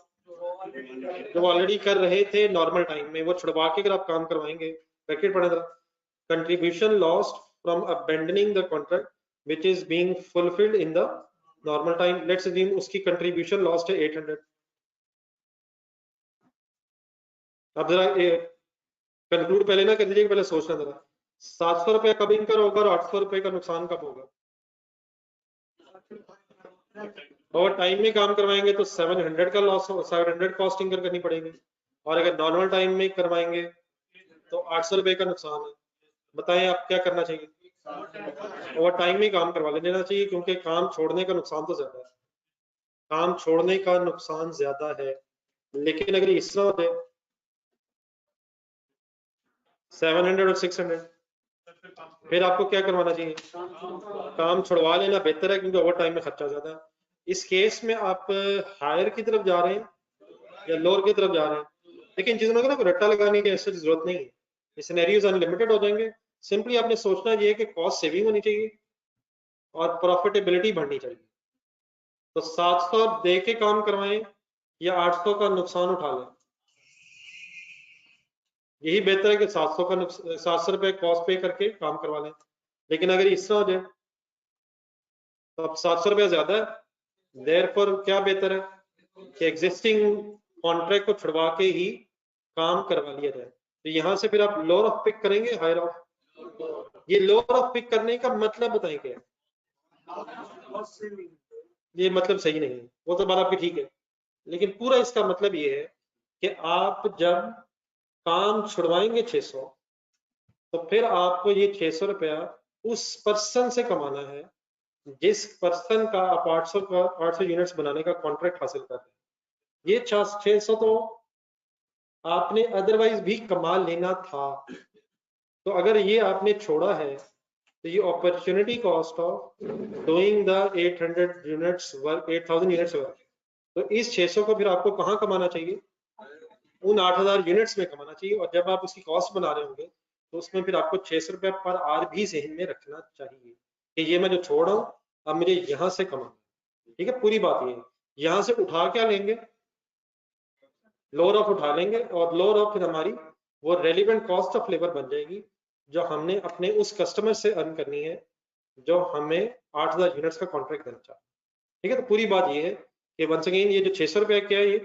जो ऑलरेडी कर रहे थे नॉर्मल टाइम में, वो छुड़वा के अगर आप काम करवाएंगे। ब्रैकेट पढ़े जरा, contribution lost from abandoning the contract which is being fulfilled in the normal time. Let's assume उसकी कंट्रीब्यूशन लॉस्ट है 800। अब जरा कंक्लूड पहले ना कर दीजिए, पहले सोचना जरा, 700 रुपए कब इनकर होगा और 800 रुपए का नुकसान कब होगा। और टाइम में काम करवाएंगे तो 700 का लॉस हो, 700 कॉस्ट इनकर करनी पड़ेगी, और अगर नॉर्मल टाइम में करवाएंगे तो 800 रुपए का नुकसान है। बताएं आप क्या करना चाहिए, ओवर टाइम में काम करवा लेना चाहिए क्योंकि काम छोड़ने का नुकसान तो ज्यादा है, काम छोड़ने का नुकसान ज्यादा है। लेकिन अगर इस तरह होते 700 और 600, फिर आपको क्या करवाना चाहिए, काम छुड़वा लेना बेहतर है क्योंकि ओवर टाइम में खर्चा ज्यादा है। इस केस में आप हायर की तरफ जा रहे हैं या लोअर की तरफ जा रहे हैं, लेकिन चीजों को ना रट्टा लगाने की ऐसी जरूरत नहीं है, सिनेरियोज अनलिमिटेड हो जाएंगे, सिंपली आपने सोचना ये है कि कॉस्ट सेविंग होनी चाहिए और प्रॉफिटेबिलिटी बढ़नी चाहिए। तो 700 दे के काम करवाएं या 800 का नुकसान उठा लें, यही बेहतर है कि 700 का 700 रुपए कॉस्ट पे करके काम करवा लें। लेकिन अगर इस तरह हो जाए तो अब 700 रुपया ज्यादा है, देयरफॉर क्या बेहतर है कि एग्जिस्टिंग कॉन्ट्रैक्ट को छुड़वा के ही काम करवा लिया जाए। तो यहाँ से फिर आप लोअर ऑफ पिक करेंगे हायर ऑफ, ये लोअर ऑफ पिक करने का मतलब बताएंगे, ये मतलब सही नहीं है, वो तो बात आपकी ठीक है, लेकिन पूरा इसका मतलब ये है कि आप जब काम छुड़वाएंगे 600 तो फिर आपको ये 600 रुपया उस पर्सन से कमाना है जिस पर्सन का आप 800 यूनिट्स बनाने का कॉन्ट्रैक्ट हासिल कर रहे हैं। ये 600 तो आपने अदरवाइज भी कमा लेना था, तो अगर ये आपने छोड़ा है तो ये opportunity cost of doing the 800 units work, 8000 units work, तो इस 600 को फिर आपको कहाँ कमाना चाहिए, उन 8000 यूनिट्स में कमाना चाहिए। और जब आप उसकी कॉस्ट बना रहे होंगे तो उसमें फिर आपको 600 रुपया पर आवर भी जहन में रखना चाहिए कि ये मैं जो छोड़ रहा हूँ अब मुझे यहाँ से कमाना, ठीक है। पूरी बात ये है, यहाँ से उठा क्या लेंगे, लोअर ऑफ उठा लेंगे और लोअर ऑफ फिर हमारी वो रेलिवेंट कॉस्ट ऑफ लेबर बन जाएगी जो हमने अपने उस कस्टमर से अर्न करनी है जो हमें 8000 यूनिट्स का कॉन्ट्रैक्ट देना चाहते हैं, ठीक है। तो पूरी बात ये है कि वंस अगेन ये जो 600 रुपया क्या है, ये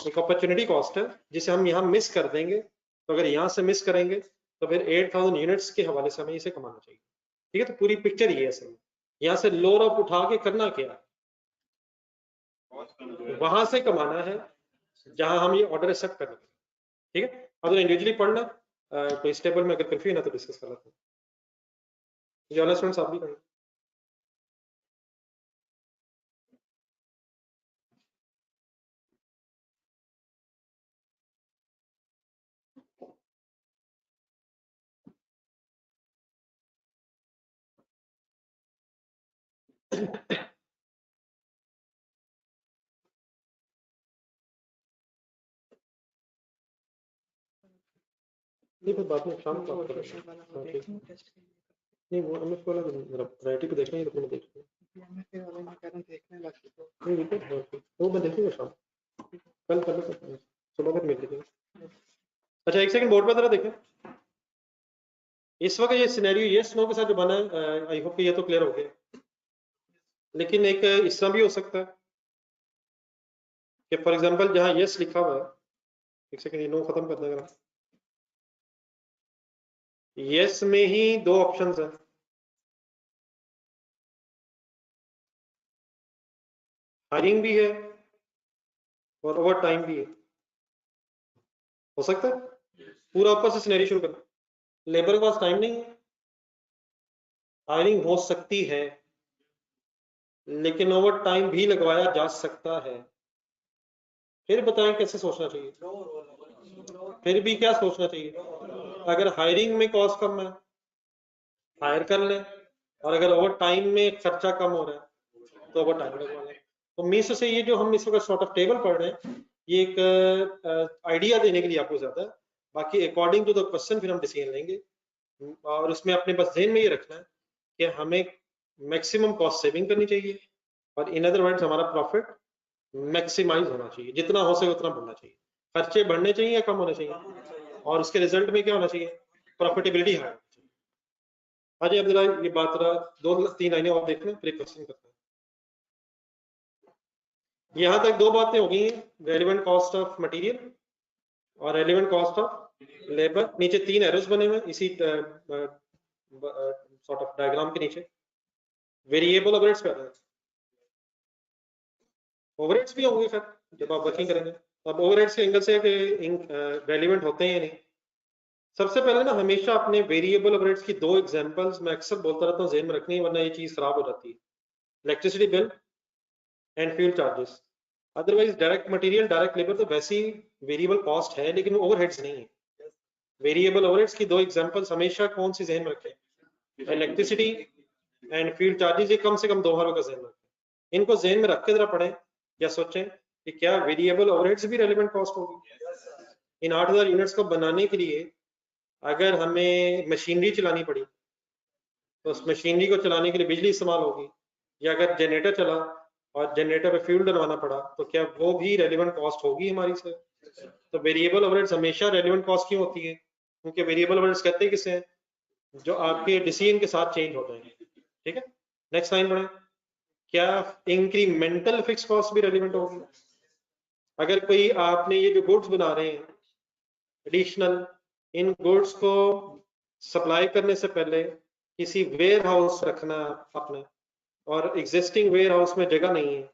एक अपॉर्चुनिटी कॉस्ट है जिसे हम यहाँ मिस कर देंगे। तो अगर यहाँ से मिस करेंगे तो फिर 8000 यूनिट्स के हवाले से हमें इसे कमाना चाहिए, ठीक है। तो पूरी पिक्चर ये है सर, यहाँ से लोअर ऑफ उठा के करना क्या है, वहां से कमाना है जहां हम ये ऑर्डर एक्सेप्ट कर रहे हैं, ठीक है। अगर इंडिविजुअली पढ़ना तो इस टेबल में अगर कंफ्यूजन है तो डिस्कस कर लेते हैं। जो स्टूडेंट्स आप भी करें। नहीं फिर बाद में शाम को बात करेंगे। नहीं वो एमएफ वाला जरा वैरायटी पे देखना है तो मैं देखता हूं, एमएफ वाला मैं कह रहा हूं देखने बाकी तो नहीं रिपोर्ट वो मैं देखूंगा शाम, कल सुबह तक मिल लेंगे। अच्छा एक सेकंड बोर्ड पे जरा देखें, इस वक्त ये सिनेरियो यस नो के साथ जो बना है, आई होप कि ये तो क्लियर हो गया, लेकिन एक इस तरह भी हो सकता है कि फॉर एग्जांपल जहां यस लिखा हुआ है, एक सेकंड ये नो खत्म कर देगा, यस में ही दो ऑप्शंस हैं, हायरिंग भी है और ओवर टाइम भी है, हो सकता है पूरा ऊपर से सिनेरियो शुरू करना, लेबर के पास टाइम नहीं है, हायरिंग हो सकती है लेकिन ओवर टाइम भी लगवाया जा सकता है, फिर बताएं कैसे सोचना चाहिए, फिर भी क्या सोचना चाहिए। अगर हायरिंग में कॉस्ट कम है हायर कर लें, और अगर ओवर टाइम में खर्चा कम हो रहा है तो ओवर टाइम लगवा लें। तो मीस से ये जो हम इस वक्त सॉर्ट ऑफ टेबल पढ़ रहे हैं ये एक आइडिया देने के लिए आपको ज्यादा है, बाकी अकॉर्डिंग टू द क्वेश्चन फिर हम डिसीजन लेंगे। और उसमें अपने बस ध्यान में ये रखना है कि हमें मैक्सिमम कॉस्ट सेविंग करनी चाहिए और इन अदर वर्ड्स हमारा प्रॉफिट मैक्सिमाइज होना चाहिए, जितना हो सके उतना बढ़ना चाहिए, खर्चे बढ़ने चाहिए या कम होने चाहिए, और उसके रिजल्ट में क्या होना चाहिए, प्रॉफिटेबिलिटी हाई। आज अब जरा ये बात रहा, दो तीन लाइनें और देखना फिर क्वेश्चन करते हैं। यहाँ तक दो बातें हो गई हैं, रेलिवेंट कॉस्ट ऑफ मटेरियल और रेलिवेंट कॉस्ट ऑफ लेबर। नीचे तीन एरोस बने हुए इसी सॉर्ट ऑफ डायग्राम के नीचे, वेरिएबल ओवरहेड्स पे ओवरहेड्स भी होंगे फिर जब आप वर्किंग करेंगे। अब ओवरहेड्स के एंगल से रेलिवेंट होते हैं या नहीं, सबसे पहले ना हमेशा अपने वेरिएबल ओवरहेड्स की दो एग्जांपल्स मैं अक्सर बोलता रहता हूँ ज़हन में रखनी है, वरना ये चीज खराब हो जाती है, electricity bill and fuel charges. Otherwise direct material direct labour तो वैसी वेरिएबल कॉस्ट है लेकिन ओवरहेड्स नहीं है। वेरिएबल ओवरहेड्स की दो एग्जांपल्स हमेशा कौन सी ज़हन में रखें, इलेक्ट्रिसिटी एंड फ्यूल चार्जेस, ये कम से कम 2 का ज़हन रखें। इनको ज़हन में रख के जरा पढ़ें या सोचें कि क्या वेरिएबल ओवरहेड्स भी रेलेवेंट कॉस्ट होगी। इन 8000 यूनिट्स को बनाने के लिए अगर हमें मशीनरी चलानी पड़ी तो उस मशीनरी को चलाने के लिए बिजली इस्तेमाल होगी, या अगर जनरेटर चला और जनरेटर पे फ्यूल डलवाना पड़ा तो क्या वो भी रेलिवेंट कॉस्ट होगी हमारी सर? तो वेरिएबल ओवरहेड्स हमेशा रेलिवेंट कॉस्ट क्यों होती है? क्योंकि वेरिएबल ओवरहेड्स कहते हैं किसे हैं? जो आपके डिसीजन के साथ चेंज होते हैं। ठीक है, नेक्स्ट लाइन पढ़ें। क्या इंक्रीमेंटल फिक्स कॉस्ट भी रेलिवेंट होगी? अगर कोई आपने ये जो गुड्स बना रहे हैं एडिशनल, इन गुड्स को सप्लाई करने से पहले किसी वेयर हाउस रखना आपने, और एग्जिस्टिंग वेयर हाउस में जगह नहीं है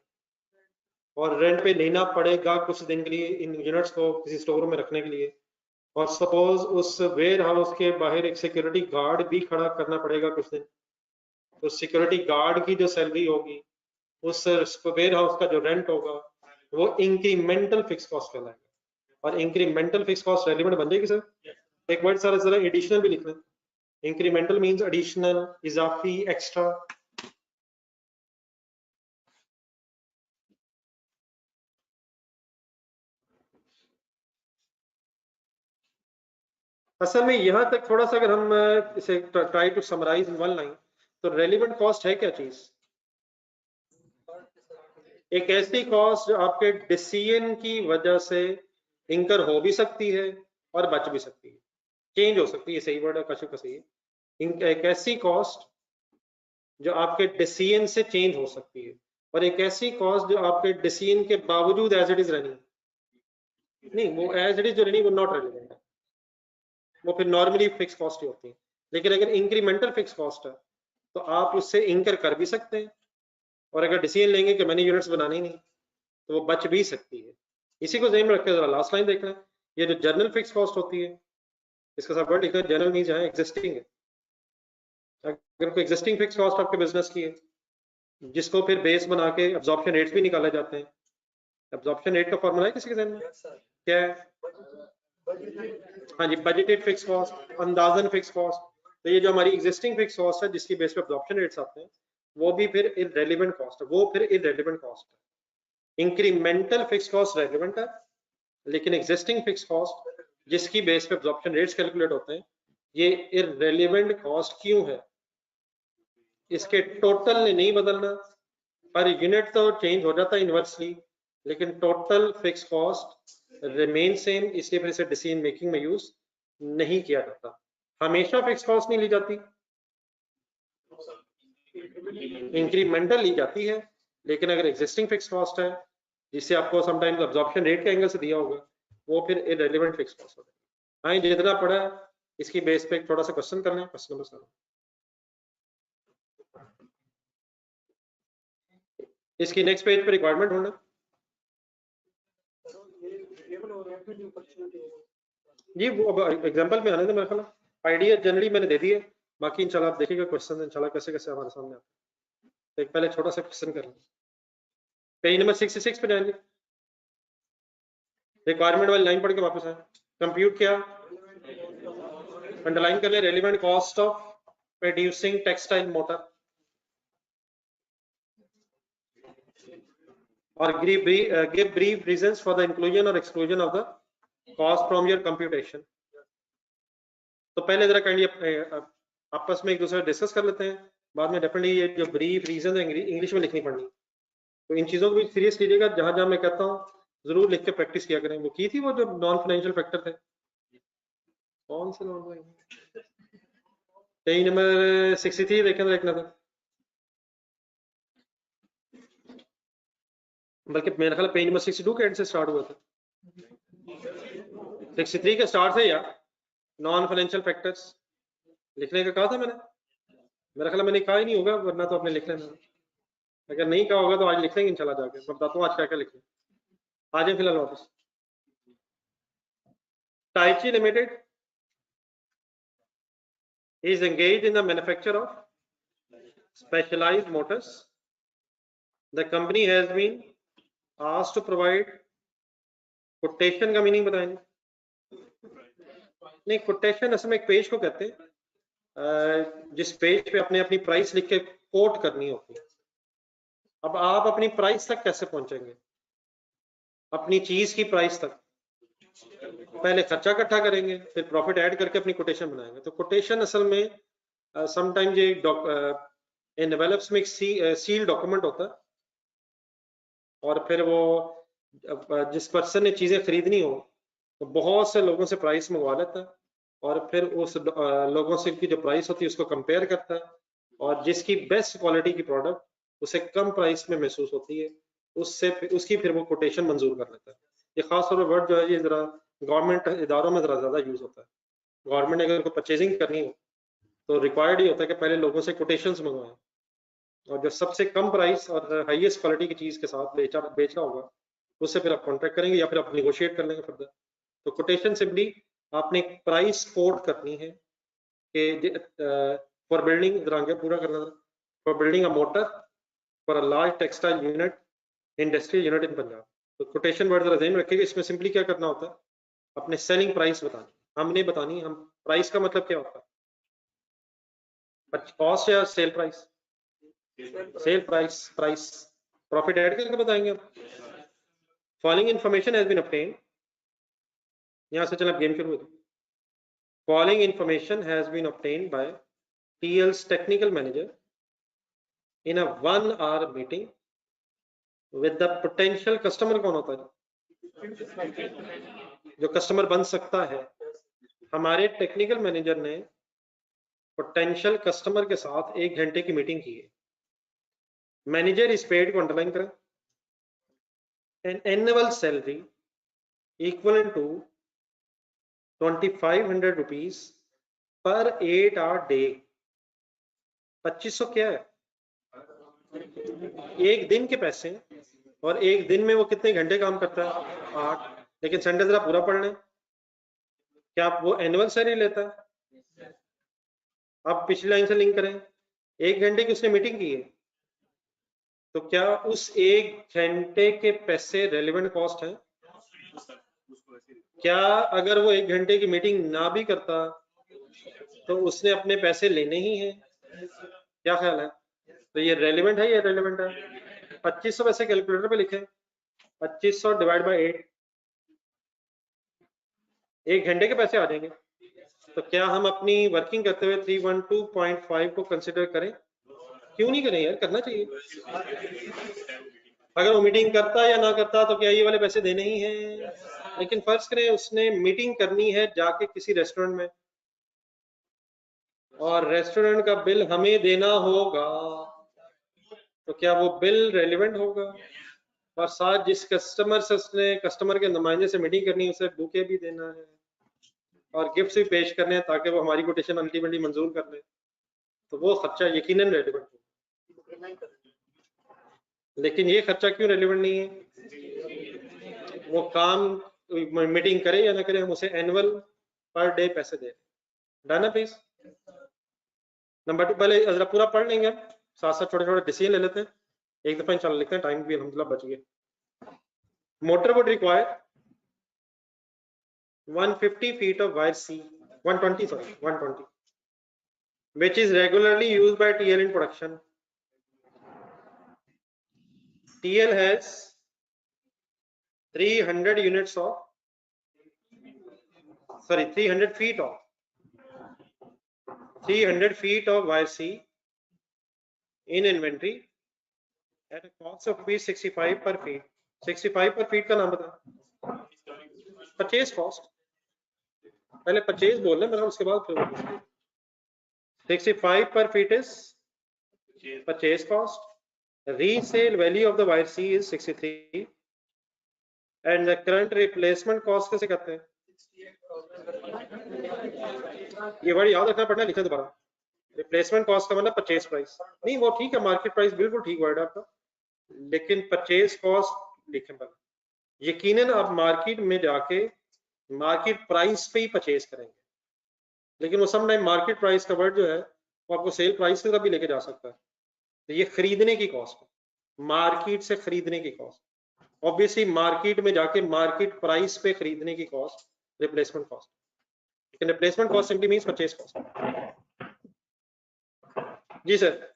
और रेंट पे लेना पड़ेगा कुछ दिन के लिए इन यूनिट्स को किसी स्टोर में रखने के लिए, और सपोज उस वेयर हाउस के बाहर एक सिक्योरिटी गार्ड भी खड़ा करना पड़ेगा कुछ दिन, तो सिक्योरिटी गार्ड की जो सैलरी होगी, उस वेयर हाउस का जो रेंट होगा, वो इंक्रीमेंटल फिक्स कॉस्ट कहलाएगा। और इंक्रीमेंटल फिक्स कॉस्ट रेलिवेंट बन जाएगी सर? एक वर्ड सारा जरा एडिशनल भी लिख लें। इंक्रीमेंटल मींस एडिशनल, इजाफी, एक्स्ट्रा। असल में यहां तक थोड़ा सा अगर हम इसे try to summarise in one line, तो रेलिवेंट कॉस्ट है क्या चीज? एक ऐसी कॉस्ट जो आपके डिसीजन की वजह से इंकर हो भी सकती है और बच भी सकती है, चेंज हो सकती है, सही वर्ड है कशिफ का, सही है। एक ऐसी कॉस्ट जो आपके डिसीजन से चेंज हो सकती है, और एक ऐसी कॉस्ट जो आपके डिसीजन के बावजूद एज इट इज रहनी है। नहीं, वो एज इट इज जो रहनी वो नॉट रेलिवेंट है, वो फिर नॉर्मली फिक्स कॉस्ट ही होती है। लेकिन अगर इंक्रीमेंटल फिक्स कॉस्ट है तो आप उससे इंकर कर भी सकते हैं, और अगर डिसीजन लेंगे कि मैंने यूनिट्स बनानी नहीं तो वो बच भी सकती है। इसी को ध्यान में रखकर जरा लास्ट लाइन देखना है। ये जो जनरल फिक्स कॉस्ट होती है, इसका सब वर्ड लिखना, जनरल मींस यहाँ एग्जिस्टिंग है। अगर कोई एग्जिस्टिंग फिक्स कॉस्ट आपके बिजनेस की है, जिसको फिर बेस बना के एब्जॉर्प्शन रेट्स भी निकाले जाते हैं। एब्जॉर्प्शन रेट का फॉर्मूला है किसी के ध्यान में? क्या है? हाँ जी, बजटेड फिक्स कॉस्ट, अंदाजन फिक्स कॉस्ट। तो ये जो हमारी एग्जिस्टिंग फिक्स कॉस्ट है जिसकी बेस पे एब्जॉर्प्शन रेट्स आते हैं, वो भी फिर इररेलेवेंट कॉस्ट है, वो फिर इररेलेवेंट कॉस्ट है। इंक्रीमेंटल फिक्स कॉस्ट रेलेवेंट है, लेकिन एग्जिस्टिंग फिक्स कॉस्ट जिसकी बेस पे एब्जॉर्प्शन रेट्स कैलकुलेट होते हैं, ये इररेलेवेंट कॉस्ट क्यों है? इसके टोटल ने नहीं बदलना, पर यूनिट तो चेंज हो जाता है इनवर्सली, लेकिन total fix cost remain same, इसलिए फिर इसे डिसीजन मेकिंग में यूज नहीं किया जाता। हमेशा फिक्स कॉस्ट नहीं ली जाती, इंक्रीमेंटल ली जाती है, लेकिन अगर एग्जिस्टिंग फिक्स कॉस्ट है जिसे आपको समटाइम्स एब्जॉर्प्शन रेट के एंगल से दिया होगा, वो फिर इररिलेवेंट फिक्स कॉस्ट होता है। हाँ, जितना पड़ा इसकी बेस पे थोड़ा सा क्वेश्चन करना है। क्वेश्चन नंबर 7, इसकी नेक्स्ट पेज पर रिक्वायरमेंट होना जी, वो अब एग्जांपल में आने दे, मेरे ख्याल आइडिया जनरली मैंने दे दिया, बाकी इंशाल्लाह आप देखिएगा क्वेश्चन इंशाल्लाह कैसे कैसे हमारे सामने आते हैं। तो एक पहले छोटा सा क्वेश्चन कर लें, पेज नंबर 66 पे जाएंगे, रिक्वायरमेंट वाली लाइन पढ़ के वापस आए। कंप्यूट किया, अंडरलाइन कर ले, relevant cost of producing textile motor, और give brief reasons for the inclusion or exclusion of the cost from your computation। तो पहले जरा काइंडली आपस में एक दूसरे डिस्कस कर लेते हैं, बाद में डेफिनेटली ये जो ब्रीफ रीजन है इंग्लिश में लिखनी पड़नी। तो इन चीजों को भी सीरियस लीजिएगा, जहां जहां मैं कहता हूँ जरूर लिख के प्रैक्टिस किया करें। वो की थी वो जो नॉन फाइनेंशियल फैक्टर थे, कौन से नॉन? पेज नंबर 63 देखें तो एक नजर, बल्कि मेरा ख्याल पेज नंबर 62 के एंड से स्टार्ट हुआ था, 63 के स्टार्ट से यार नॉन फाइनेंशियल फैक्टर्स लिखने का कहा था मैंने। मेरा ख्याल मैंने कहा ही नहीं होगा, वरना तो आपने लिख लेना। अगर नहीं कहा होगा तो आज लिख लेंगे इंशाल्लाह जाके, मैं बताता हूँ आज क्या क्या लिखें। आ जाए फिलहाल वापस। Tai chi limited is engaged in the manufacture of specialized motors. The company has been asked to provide quotation का मीनिंग बताएंगे? नहीं, quotation असल में एक पेज को कहते हैं जिस पेज पे अपने अपनी प्राइस लिख के कोट करनी होती है। अब आप अपनी प्राइस तक कैसे पहुंचेंगे, अपनी चीज की प्राइस तक? पहले खर्चा इकट्ठा करेंगे, फिर प्रॉफिट ऐड करके अपनी कोटेशन बनाएंगे। तो कोटेशन असल में समटाइम्स ये इन डेवलप्स में एक सील डॉक्यूमेंट होता है, और फिर वो जिस पर्सन ने चीजें खरीदनी हो तो बहुत से लोगों से प्राइस मंगवा लेता है, और फिर उस लोगों से की जो प्राइस होती है उसको कंपेयर करता है, और जिसकी बेस्ट क्वालिटी की प्रोडक्ट उसे कम प्राइस में महसूस होती है उससे उसकी फिर वो कोटेशन मंजूर कर लेता है। ये खास तौर पर वर्ड जो है ये जरा गवर्नमेंट इदारों में जरा ज्यादा यूज होता है। गवर्नमेंट ने अगर कोई परचेजिंग करनी हो तो रिक्वायर्ड ही होता है कि पहले लोगों से कोटेशंस मंगवाएं, और जो सबसे कम प्राइस और हाईएस्ट क्वालिटी की चीज के साथ बेचा होगा उससे फिर आप कॉन्ट्रैक्ट करेंगे या फिर आप निगोशिएट कर लेंगे फर्दर। तो कोटेशन सिंपली आपने प्राइस कोट करनी है कि फॉर बिल्डिंग, आगे पूरा करना था, for building a motor for a large textile unit, industrial unit in Punjab. तो कोटेशन वर्ड जरा ध्यान रखिएगा, इसमें सिंपली क्या करना होता है, अपने सेलिंग प्राइस बतानी, हमने बतानी, हम प्राइस का मतलब क्या होता है, कॉस्ट या sale price, sale price, price profit add करके बताएंगे। Following information has been obtained, यहां से चला गेम शुरू होती। Following information has been obtained by TL's technical manager in a 1 hour meeting with the potential customer. कौन होता है जो कस्टमर बन सकता है? हमारे टेक्निकल मैनेजर ने पोटेंशियल कस्टमर के साथ 1 घंटे की मीटिंग की है। मैनेजर इज पेड को अंडरलाइन करें, N annual salary equal to 2500 rupees per 8 hour day. 2500 क्या है? एक दिन के पैसे, और एक दिन में वो कितने घंटे काम करता है? 8। लेकिन संडे जरा पूरा पढ़ लें, क्या आप वो एनुअल सैलरी लेता है? आप पिछली लाइन से लिंक करें, 1 घंटे की उसने मीटिंग की है, तो क्या उस 1 घंटे के पैसे रेलेवेंट कॉस्ट है? क्या अगर वो 1 घंटे की मीटिंग ना भी करता तो उसने अपने पैसे लेने ही हैं? क्या ख्याल है? तो ये रेलेवेंट है या रेलेवेंट है? 2500 वैसे कैलकुलेटर पे लिखें, 2500 डिवाइड बाय 8, 1 घंटे के पैसे आ जाएंगे। तो क्या हम अपनी वर्किंग करते हुए 312.5 को कंसिडर करें? क्यों नहीं करें यार, करना चाहिए। अगर वो मीटिंग करता या ना करता तो क्या ये वाले पैसे देने ही हैं? लेकिन फर्ज करें उसने मीटिंग करनी है जाके किसी रेस्टोरेंट में, और रेस्टोरेंट का बिल हमें देना होगा, तो क्या वो बिल रेलिवेंट होगा? और साथ जिस कस्टमर से उसने, कस्टमर के नुमाइंदे से मीटिंग करनी है, उसे बुके भी देना है और गिफ्ट भी पेश करने हैं ताकि वो हमारी कोटेशन अल्टीमेटली मंजूर कर ले, तो वो खर्चा यकीनन रेलिवेंट होगा। लेकिन ये खर्चा क्यों रेलिवेंट नहीं है? वो काम मीटिंग करे या ना करे, हम उसे एनुअल पर डे पैसे दे। डन है प्लीज? नंबर 2 पहले जरा पूरा पढ़ लेंगे, हम साथ साथ छोटे छोटे डिसीजन ले लेते हैं, एक दफा इंशाल्लाह लिखते हैं, टाइम भी अल्हम्दुलिल्लाह बच गया। Motor would require 150 feet of wire C, 120 which is regularly used by TL in production. TL has 300 units of, 300 feet of 300 feet of wire C in inventory at a cost of rupees 65 per feet. 65 per feet का नाम बता, परचेज कॉस्ट, पहले परचेज बोल रहे हैं, उसके बाद फिर 65 per feet is purchase cost. Resale value of the wire C is 63 and the current replacement cost कैसे करते हैं? ये वर्ड याद रखना पड़ना, लिखा दोबारा। रिप्लेसमेंट कॉस्ट का मतलब परचेज प्राइस नहीं, वो ठीक है, मार्केट प्राइस बिल्कुल ठीक वर्ड आपका, लेकिन परचेज कॉस्ट लिखें पहले। यकीनन आप मार्केट में जाके मार्केट प्राइस पे ही परचेज करेंगे, लेकिन वो समटाइम मार्केट प्राइस का वर्ड जो है वो आपको सेल प्राइस से भी लेके जा सकता है। तो ये खरीदने की कॉस्ट, मार्केट से खरीदने की कॉस्ट, ऑब्वियसली मार्केट में जाके मार्केट प्राइस पे खरीदने की कॉस्ट रिप्लेसमेंट कॉस्ट, लेकिन replacement cost simply means purchase cost. जी सर,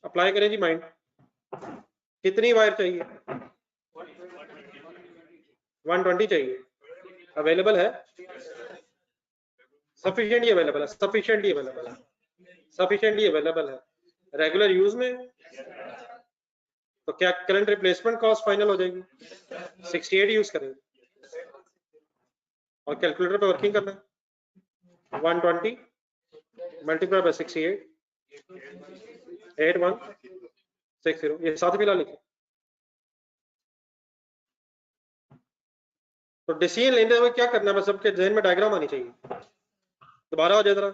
अप्लाई करें जी माइंड। कितनी वायर चाहिए? 120 चाहिए, अवेलेबल है, सफिशिएंटली अवेलेबल है, सफिशिएंटली अवेलेबल है, सफिशिएंटली अवेलेबल है, रेगुलर यूज में। तो क्या करंट रिप्लेसमेंट कॉस्ट फाइनल हो जाएगी, 68 यूज करेंगे और कैलकुलेटर पे वर्किंग करना है, 120 मल्टीप्लाई बाय 68 8160, ये साथ मिला लिखे। तो डिसीजन लेने में क्या करना है, बस सबके जहन में डायग्राम आनी चाहिए। दोबारा हो जाए जरा,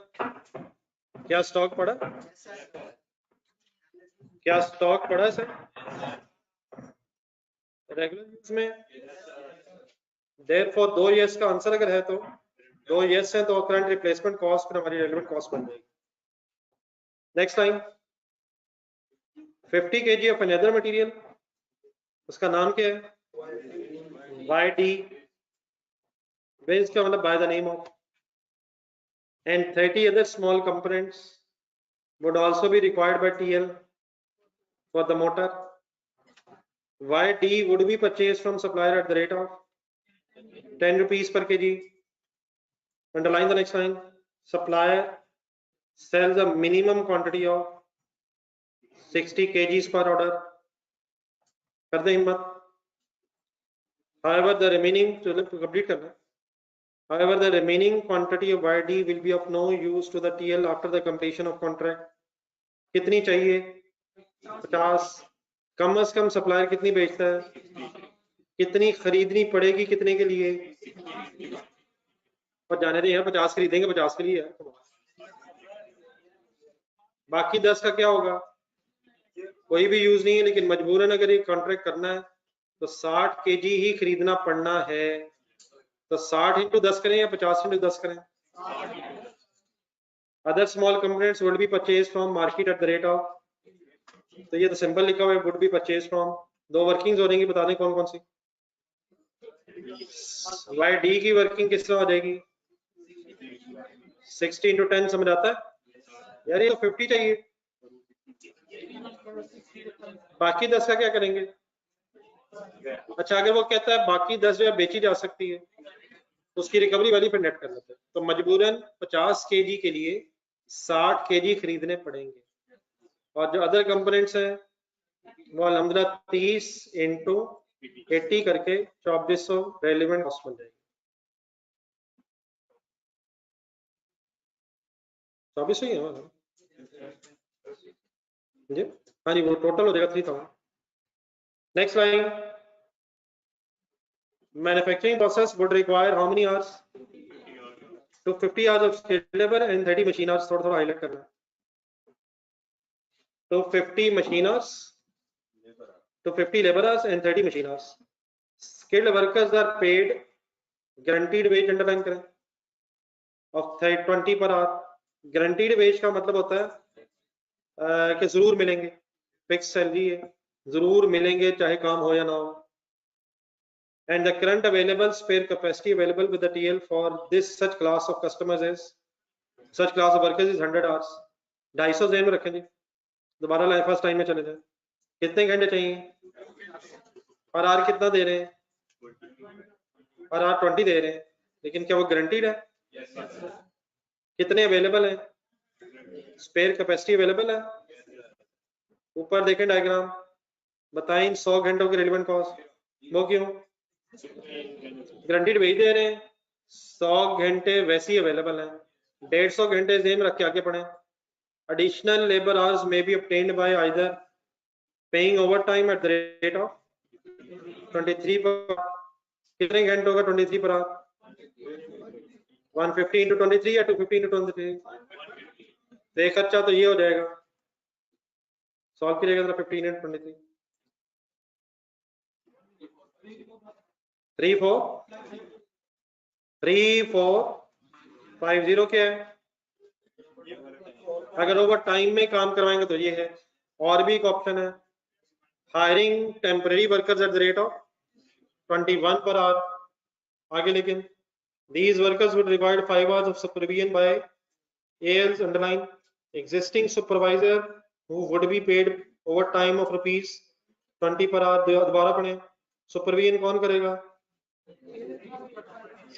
क्या स्टॉक पड़ा, क्या स्टॉक पड़ा सर रेगुलर यूज में, देयरफॉर 2 यस का आंसर अगर है तो 2 यस है तो करंट रिप्लेसमेंट कॉस्ट फिर हमारी रेलेवेंट कॉस्ट बन जाएगी। Next line, 50 kg of another material, उसका नाम क्या है, YD, बेस का मतलब by the name of, and 30 other small components would also be required by TL for the motor. YD would be purchased from supplier at the rate of 10 rupees per kg. Underline the next line. Supplier sells a minimum quantity of 60 kgs per order. कर दे हिम्मत। However, the remaining complete करना। However, the remaining quantity of YD will be of no use to the TL after the completion of contract. कितनी चाहिए, 50, कम से कम सप्लायर कितनी बेचता है, कितनी खरीदनी पड़ेगी, कितने के लिए, और जाने दें, 50 खरीदेंगे, 50 के लिए है, बाकी 10 का क्या होगा, कोई भी यूज नहीं है, लेकिन मजबूरन अगर ये कॉन्ट्रैक्ट करना है तो 60 kg ही खरीदना पड़ना है, तो 60 इंटू 10 करें या 50 इंटू 10 करें। Other small components would be purchase from market at the rate of, तो ये तो सिंपल लिखा हुआ है, वुड बी परचेज फ्रॉम, दो वर्किंग्स हो रहेंगी, बता दें कौन कौन सी। YD की वर्किंग किस तरह हो जाएगी, 60 इंटू 10 समझ आता है यार, ये तो 50 चाहिए, बाकी 10 का क्या करेंगे। अच्छा, अगर वो कहता है बाकी 10 जो है बेची जा सकती है, उसकी रिकवरी वैल्यू पर नेट कर लेते हैं, तो मजबूरन 50 kg के लिए 60 kg खरीदने पड़ेंगे, और जो अदर कंपोनेंट्स हैं वो अल्हम्दुलिल्लाह 30 इंटू 80 करके 2400 रेलेवेंट कॉस्ट बन जाएगी, 2400 ही है जी, हाँ जी, वो टोटल हो जाएगा 3000। Next line, manufacturing process would require how many hours, तो 50 hours of skilled labour and 30 machine hours, थोड़ा हाईलाइट करना है, तो 50 machine hours to 50 labor hours and 30 machine hours. Skilled workers are paid guaranteed wage, underline करें, of 20 per hour। guaranteed wage का मतलब होता है कि जरूर मिलेंगे, फिक्स सैलरी है, जरूर मिलेंगे चाहे काम हो या ना हो। and the current available spare capacity available with the TL for this such class of customers is, such class of workers is 100 hours। 250 ज़हन में रखें जी, दोबारा लाइन फर्स्ट टाइम में चले जाए, कितने घंटे चाहिए, पर आर कितना दे रहे हैं, पर आर 20 दे रहे हैं, लेकिन क्या वो गारंटीड है, कितने अवेलेबल है, स्पेयर कैपेसिटी अवेलेबल है, ऊपर देखें डायग्राम, बताएं 100 घंटों की रेलेवेंट कॉस्ट, वो क्यों, गारंटीड वेज दे रहे हैं, 100 घंटे वैसे ही अवेलेबल है, 150 घंटे जेम रख के आगे पढ़े। additional labor hours may be obtained by either paying overtime at the rate of 23 per, कितने घंटों का 23 पर आवर, 150 into 23 या 250 into 23, तो एक खर्चा तो ये हो जाएगा, सॉल्व कीजिएगा जरा 15 into 23, 3450 क्या है, अगर ओवर टाइम में काम करवाएंगे तो ये है, और भी एक ऑप्शन है, hiring temporary workers at the rate of 21 per hour, आगे लेकिन these workers would require 5 hours of supervision by ALs, underline existing supervisor who would be paid overtime of rupees 20 per hour। दोबारा पढ़े, सुपरविजन कौन करेगा,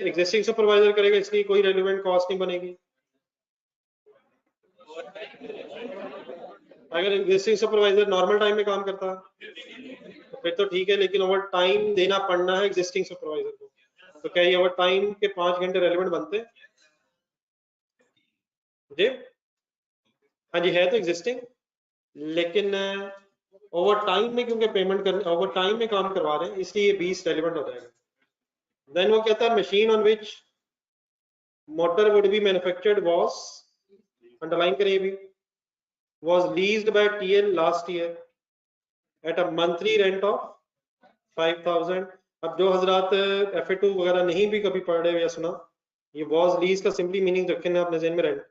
एग्जिस्टिंग सुपरवाइजर करेगा, इसकी कोई रेलिवेंट कॉस्ट नहीं बनेगी। अगर एग्जिस्टिंग सुपरवाइजर नॉर्मल टाइम में काम करता तो फिर तो ठीक है, लेकिन ओवर टाइम देना पड़ना है एग्जिस्टिंग सुपरवाइजर को, तो क्या ये ओवर टाइम के 5 घंटे रेलिवेंट बनते जी? हाँ जी, है तो एग्जिस्टिंग, लेकिन ओवर टाइम में क्योंकि पेमेंट कर ओवर टाइम में काम करवा रहे हैं, इसलिए ये 20 रेलिवेंट हो जाएगा। देन वो कहता है machine on which motor would be manufactured was, underline करिए भी, was leased by TL last year at a monthly rent of 5,000। अब जो हजरात FA2 वगैरह नहीं भी कभी पढ़ रहे या सुना, ये was lease का सिंपली मीनिंग रखे ना अपने ज़हन में रेंट,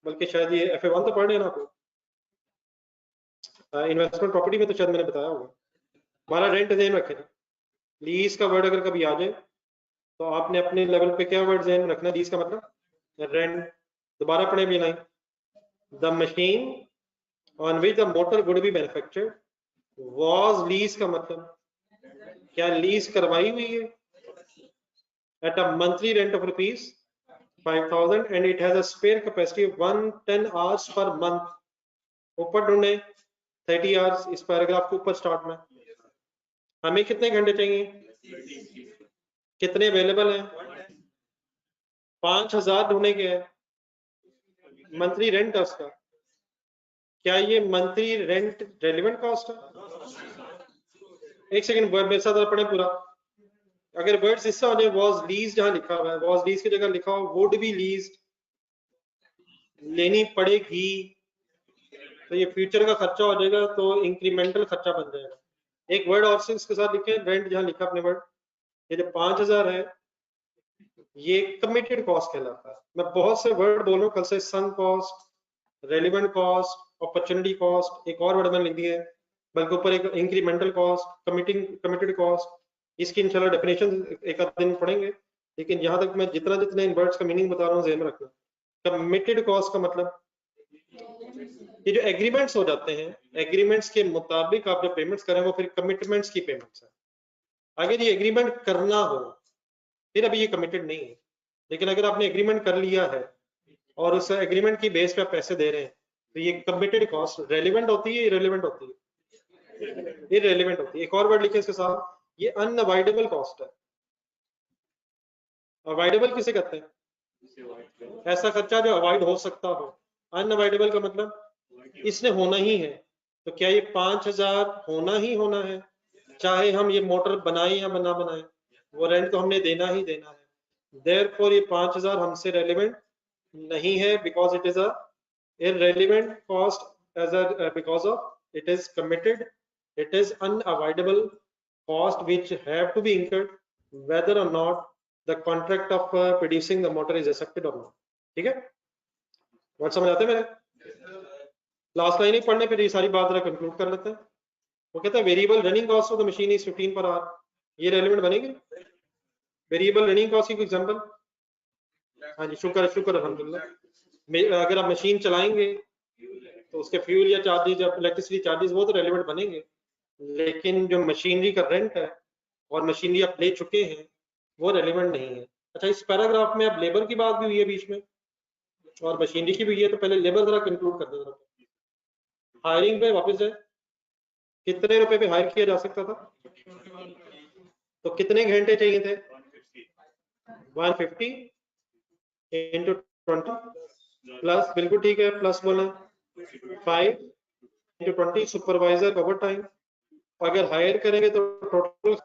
बल्कि शायद ये FA1 तो पढ़ रहे हैं ना आप, इन्वेस्टमेंट प्रॉपर्टी में तो शायद मैंने बताया होगा। हमारा रेंट ज़हन रखे ना, लीज का वर्ड अगर कभी आ जाए तो आपने अपने लेवल पे क्या वर्ड ज़हन में रखना, लीज का मतलब रेंट। दोबारा पढ़े भी line, the machine on which the motor would be manufactured was lease का मतलब क्या लीज करवाई हुई है at a monthly rent of rupees 5,000 and it has a spare capacity of 110 hours per month। ऊपर ढूंढे 30 hours इस पैराग्राफ के ऊपर स्टार्ट में, हमें कितने घंटे चाहिए, कितने अवेलेबल हैं, 5,000 ढूंढने के हैं, मंथली रेंट है उसका, क्या ये मंथली रेंट रेलिवेंट कॉस्ट है? एक सेकंड मेरे साथ पढ़े पूरा, अगर वर्ड्स हिस्सा हो जाए वाज लीज जहां लिखा हुआ है, वाज लीज की जगह लिखा हो वुड बी लीज, लेनी पड़ेगी, तो ये फ्यूचर का खर्चा हो जाएगा, तो इंक्रीमेंटल खर्चा बन जाएगा। एक वर्ड और से इसके साथ लिखे रेंट जहां लिखा अपने वर्ड, ये जो 5,000 है ये कमिटेड कॉस्ट कहलाता है। मैं बहुत से वर्ड बोल रहा हूँ कल से, sunk cost, relevant cost, opportunity cost, एक और वर्ड मैंने लिख दिया है, बल्कि ऊपर एक इंक्रीमेंटल कॉस्ट, कमिटेड कॉस्ट, इसकी इंशाल्लाह डेफिनेशन एक आध दिन पढ़ेंगे, लेकिन यहाँ तक मैं जितने इन वर्ड्स का मीनिंग बता रहा हूँ ज़हन में रखना। कमिटेड कॉस्ट का मतलब ये जो एग्रीमेंट्स हो जाते हैं, एग्रीमेंट्स के मुताबिक आप जो पेमेंट्स करें वो फिर कमिटमेंट्स की पेमेंट्स है। अगर ये एग्रीमेंट करना हो फिर अभी ये कमिटेड नहीं है, लेकिन अगर आपने एग्रीमेंट कर लिया है और उस एग्रीमेंट की बेस पे आप पैसे दे रहे हैं तो ये कमिटेड कॉस्ट रेलिवेंट होती है, इररिलेवेंट होती है, इररिलेवेंट होती है। एक और वर्ड लिखे इसके साथ, ये अनअवॉइडेबल कॉस्ट है। अवॉइडेबल किसे कहते हैं? ऐसा खर्चा जो अवॉइड हो सकता हो। अनअवॉइडेबल का मतलब इसने होना ही है, तो क्या ये 5,000 होना ही होना है, चाहे हम ये मोटर बनाए या ना बनाए, वो रेंट तो हमने देना ही देना है। देयरफॉर ये 5,000 हमसे रेलिवेंट नहीं है, because it is a irrelevant cost as a because of it is committed, it is unavoidable cost which have to be incurred whether or not the contract of producing the motor is accepted or not। ठीक है, वर्ड समझ आते हैं मेरे? लास्ट लाइन ही पढ़ने फिर ये सारी बात जरा कंक्लूड कर लेते हैं। वो कहता है variable running cost of the machine is 15 per hour, ये रेलिवेंट बनेगी? वेरिएबल रनिंग कॉस्ट की एग्जांपल, हाँ जी शुक्र अल्हम्दुलिल्लाह, अगर आप मशीन चलाएंगे तो उसके फ्यूल या चार्जेस या इलेक्ट्रिसिटी चार्जेस वो तो रेलिवेंट बनेंगे, लेकिन जो मशीनरी का रेंट है और मशीनरी आप ले चुके हैं वो रेलिवेंट नहीं है। अच्छा, इस पैराग्राफ में अब लेबर की बात भी हुई है बीच में और मशीनरी की भी हुई है, तो पहले लेबर जरा कंक्लूड कर दो। हायरिंग पे वापस है, कितने रुपए पे हायर किया जा सकता था, तो कितने घंटे चाहिए थे? 150 इंटू 20 प्लस, बिल्कुल ठीक है, प्लस बोला 5 इंटू 20 सुपरवाइजर ओवर टाइम। अगर हायर करेंगे तो टोटल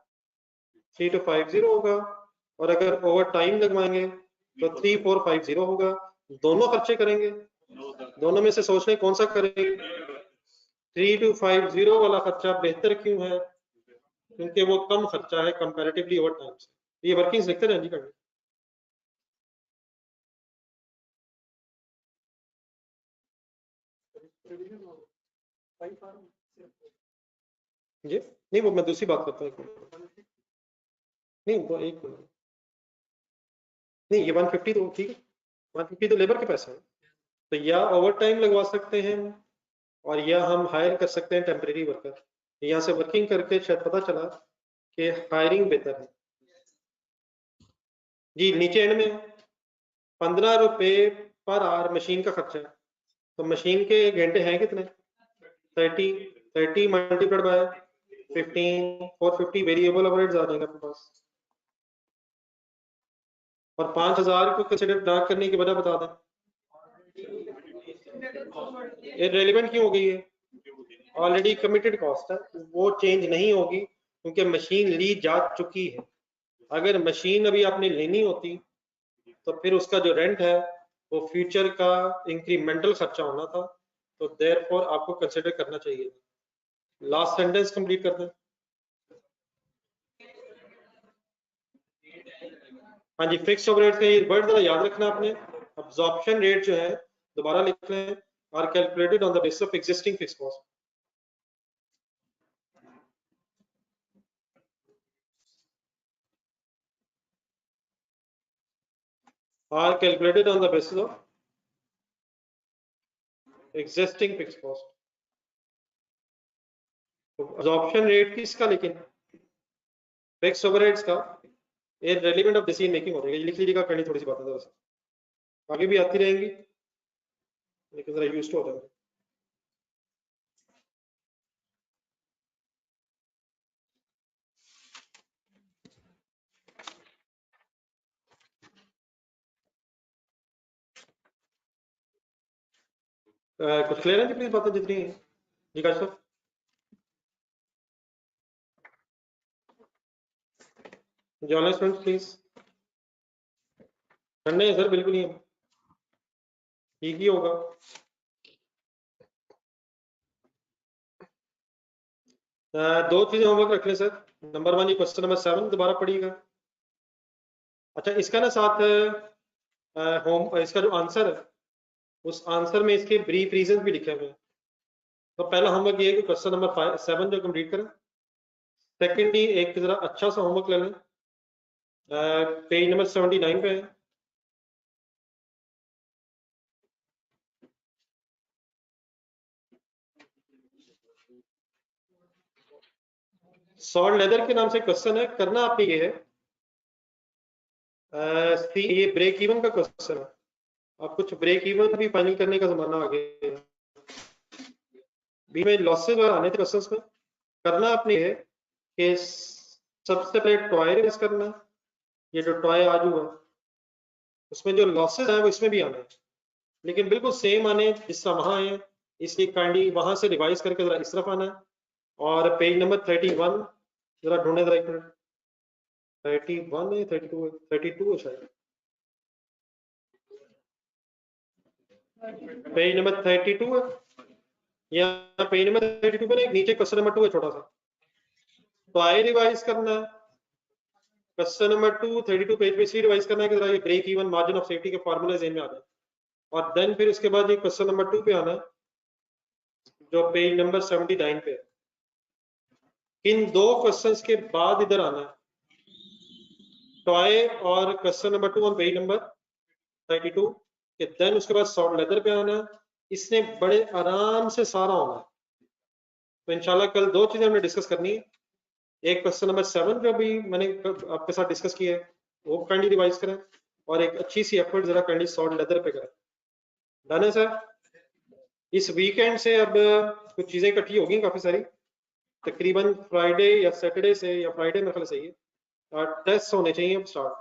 3250 होगा, और अगर ओवर टाइम लगवाएंगे तो 3450 होगा। दोनों खर्चे करेंगे, दोनों में से सोच रहे कौन सा करेंगे? 3250 वाला खर्चा बेहतर क्यों है? क्योंकि वो कम खर्चा है कंपैरेटिवली ओवर टाइम से। ये वर्किंग्स लिखते रहें जी करने। जी नहीं, वो मैं दूसरी बात करता हूँ, नहीं वो एक नहीं, ये 150 तो ठीक है, 150 तो लेबर के पैसे हैं, तो या ओवर टाइम लगवा सकते हैं और या हम हायर कर सकते हैं टेम्परेरी वर्कर। यहाँ से वर्किंग करके शायद पता चला कि हायरिंग बेहतर है, जी नीचे एंड में 15 रुपए पर आवर मशीन का खर्चा है, तो मशीन के घंटे हैं कितने? 30 मल्टीप्लाइड बाय 15, 450 वेरिएबल ओवरहेड्स आ जाएंगे आपके पास। और 5000 को कंसिडर ना करने की वजह बता दें। इररिलेवेंट क्यों हो गई है? ऑलरेडी कमिटेड कॉस्ट है, वो चेंज नहीं होगी क्योंकि मशीन ली जा चुकी है। अगर मशीन अभी आपने लेनी होती तो फिर उसका जो रेंट है वो फ्यूचर का इंक्रीमेंटल खर्चा होना था, तो देयरफॉर आपको कंसिडर करना चाहिए। लास्ट सेंटेंस कंप्लीट कर दें। हाँ जी, फिक्स्ड ओवरहेड का ये वर्ड जरा याद रखना आपने। अब्जॉर्प्शन रेट जो है दोबारा लिख लें, are calculated on the basis of existing fixed cost. are calculated on the basis of existing fixed cost। तो absorption rate किसका, लेकिन fixed overheads का irrelevant of decision making हो जाएगा। ये लिख लीजिएगा, करनी थोड़ी सी बातें जरा आगे भी आती रहेंगी, लेकिन जरा यूज टू हो जाएगा। कुछ क्लियर है जी? प्लीज बातें जितनी हैं जी काश साहब। Zonal students please. ठंडे हैं सर, बिल्कुल नहीं, ठीक ही होगा। दो चीजें होमवर्क रख लें सर। नंबर 1 ये क्वेश्चन नंबर 7 दोबारा पढ़िएगा। अच्छा, इसका ना साथ होम इसका जो आंसर है उस आंसर में इसके ब्रीफ रीजन भी लिखे हुए हैं। तो पहला होमवर्क ये है कि क्वेश्चन नंबर 7 जो कंप्लीट करें। सेकेंडली एक जरा अच्छा सा होमवर्क ले लें, पेज नंबर 79 पे है। सॉल्ट लेदर के नाम से क्वेश्चन है, करना आपने ये है, ये ब्रेक इवन का क्वेश्चन है। अब कुछ ब्रेक इवन भी फाइनल करने का जमाना आ गया है, बीच में लॉसेस आने थे क्वेश्चंस में। करना आपने ये है कि सबसे पहले टॉय रिवाइज करना, ये जो टॉय आज हुआ उसमें जो लॉसेस है वो इसमें भी आना है, लेकिन बिल्कुल सेम आने जिस तरह वहां है, इसलिए काइंडली वहां से रिवाइज करके जरा इस तरफ आना है। और पेज नंबर 31 जरा ढूंढे जरा एक मिनट, 31 है 32 है शायद, पेज नंबर 32 है या पेज नंबर 32 पर एक नीचे क्वेश्चन नंबर 2 है छोटा सा, तो आए रिवाइज करना है। क्वेश्चन नंबर 2 32 पेज पे इसलिए रिवाइज करना है कि जरा ये break even margin of safety के फार्मूले जेन में आ जाए, और देन फिर उसके बाद ये क्वेश्चन नंबर 2 पे आना है जो पेज नंबर 79 पे है। इन दो क्वेश्चंस के बाद इधर आना है टॉय और question number 2 on page number 32 के, देन उसके बाद सॉल्ट लेदर पे आना है। इसने बड़े आराम से सारा होना है। तो इंशाल्लाह कल दो चीजें हमने डिस्कस करनी है, एक क्वेश्चन नंबर 7 जो अभी मैंने आपके साथ डिस्कस किया है वो काइंडली रिवाइज करें, और एक अच्छी सी एफर्ट जरा काइंडली सॉल्ट लेदर पे करें। डन है सर? इस वीकेंड से अब कुछ चीजें इकट्ठी होगी काफी सारी, तकरीबन फ्राइडे या सैटरडे से या फ्राइडे में ख्याल सही है, और टेस्ट होने चाहिए अब स्टार्ट।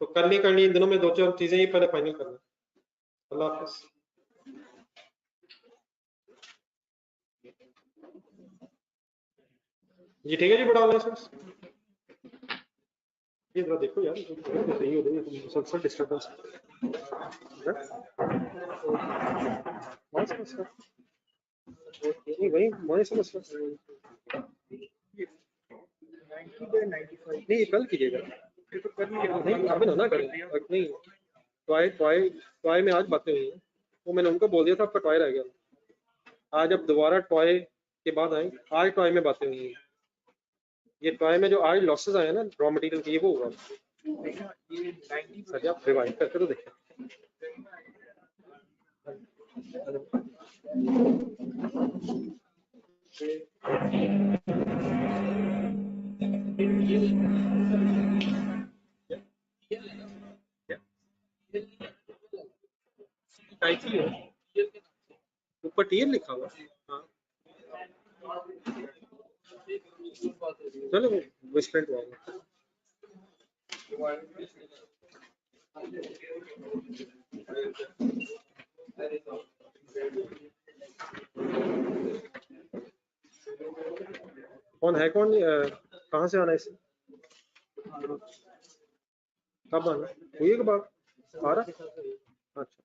तो करनी इन दिनों में दो चार चीजें ही पहले फाइनल करना। अल्लाह हाफिज। जी ठीक है जी, बड़ा ऑनलाइन ये जरा देखो यार, सही हो रही है मुसलसल डिस्टर्बेंस नहीं भाई, वही समस्या नहीं, कल कीजिएगा नहीं, अब ना करें नहीं। टॉय टॉय टॉय में आज बातें हुई हैं, वो मैंने उनको बोल दिया था आपका टॉय रह गया, आज अब दोबारा टॉय के बाद आए, आज टॉय में बातें हुई हैं। ये टॉय में जो आज लॉसेस आए हैं ना रॉ मटेरियल के, ये वो होगा सर, आप रिवाइज करके तो देखिए। टाइटली है, ऊपर टीएल लिखा हुआ। हाँ चलो वेस्टलैंड तो आएगा। कौन है कौन, कहाँ से आना है इसे, कब आना हुई है, कब आ रहा? अच्छा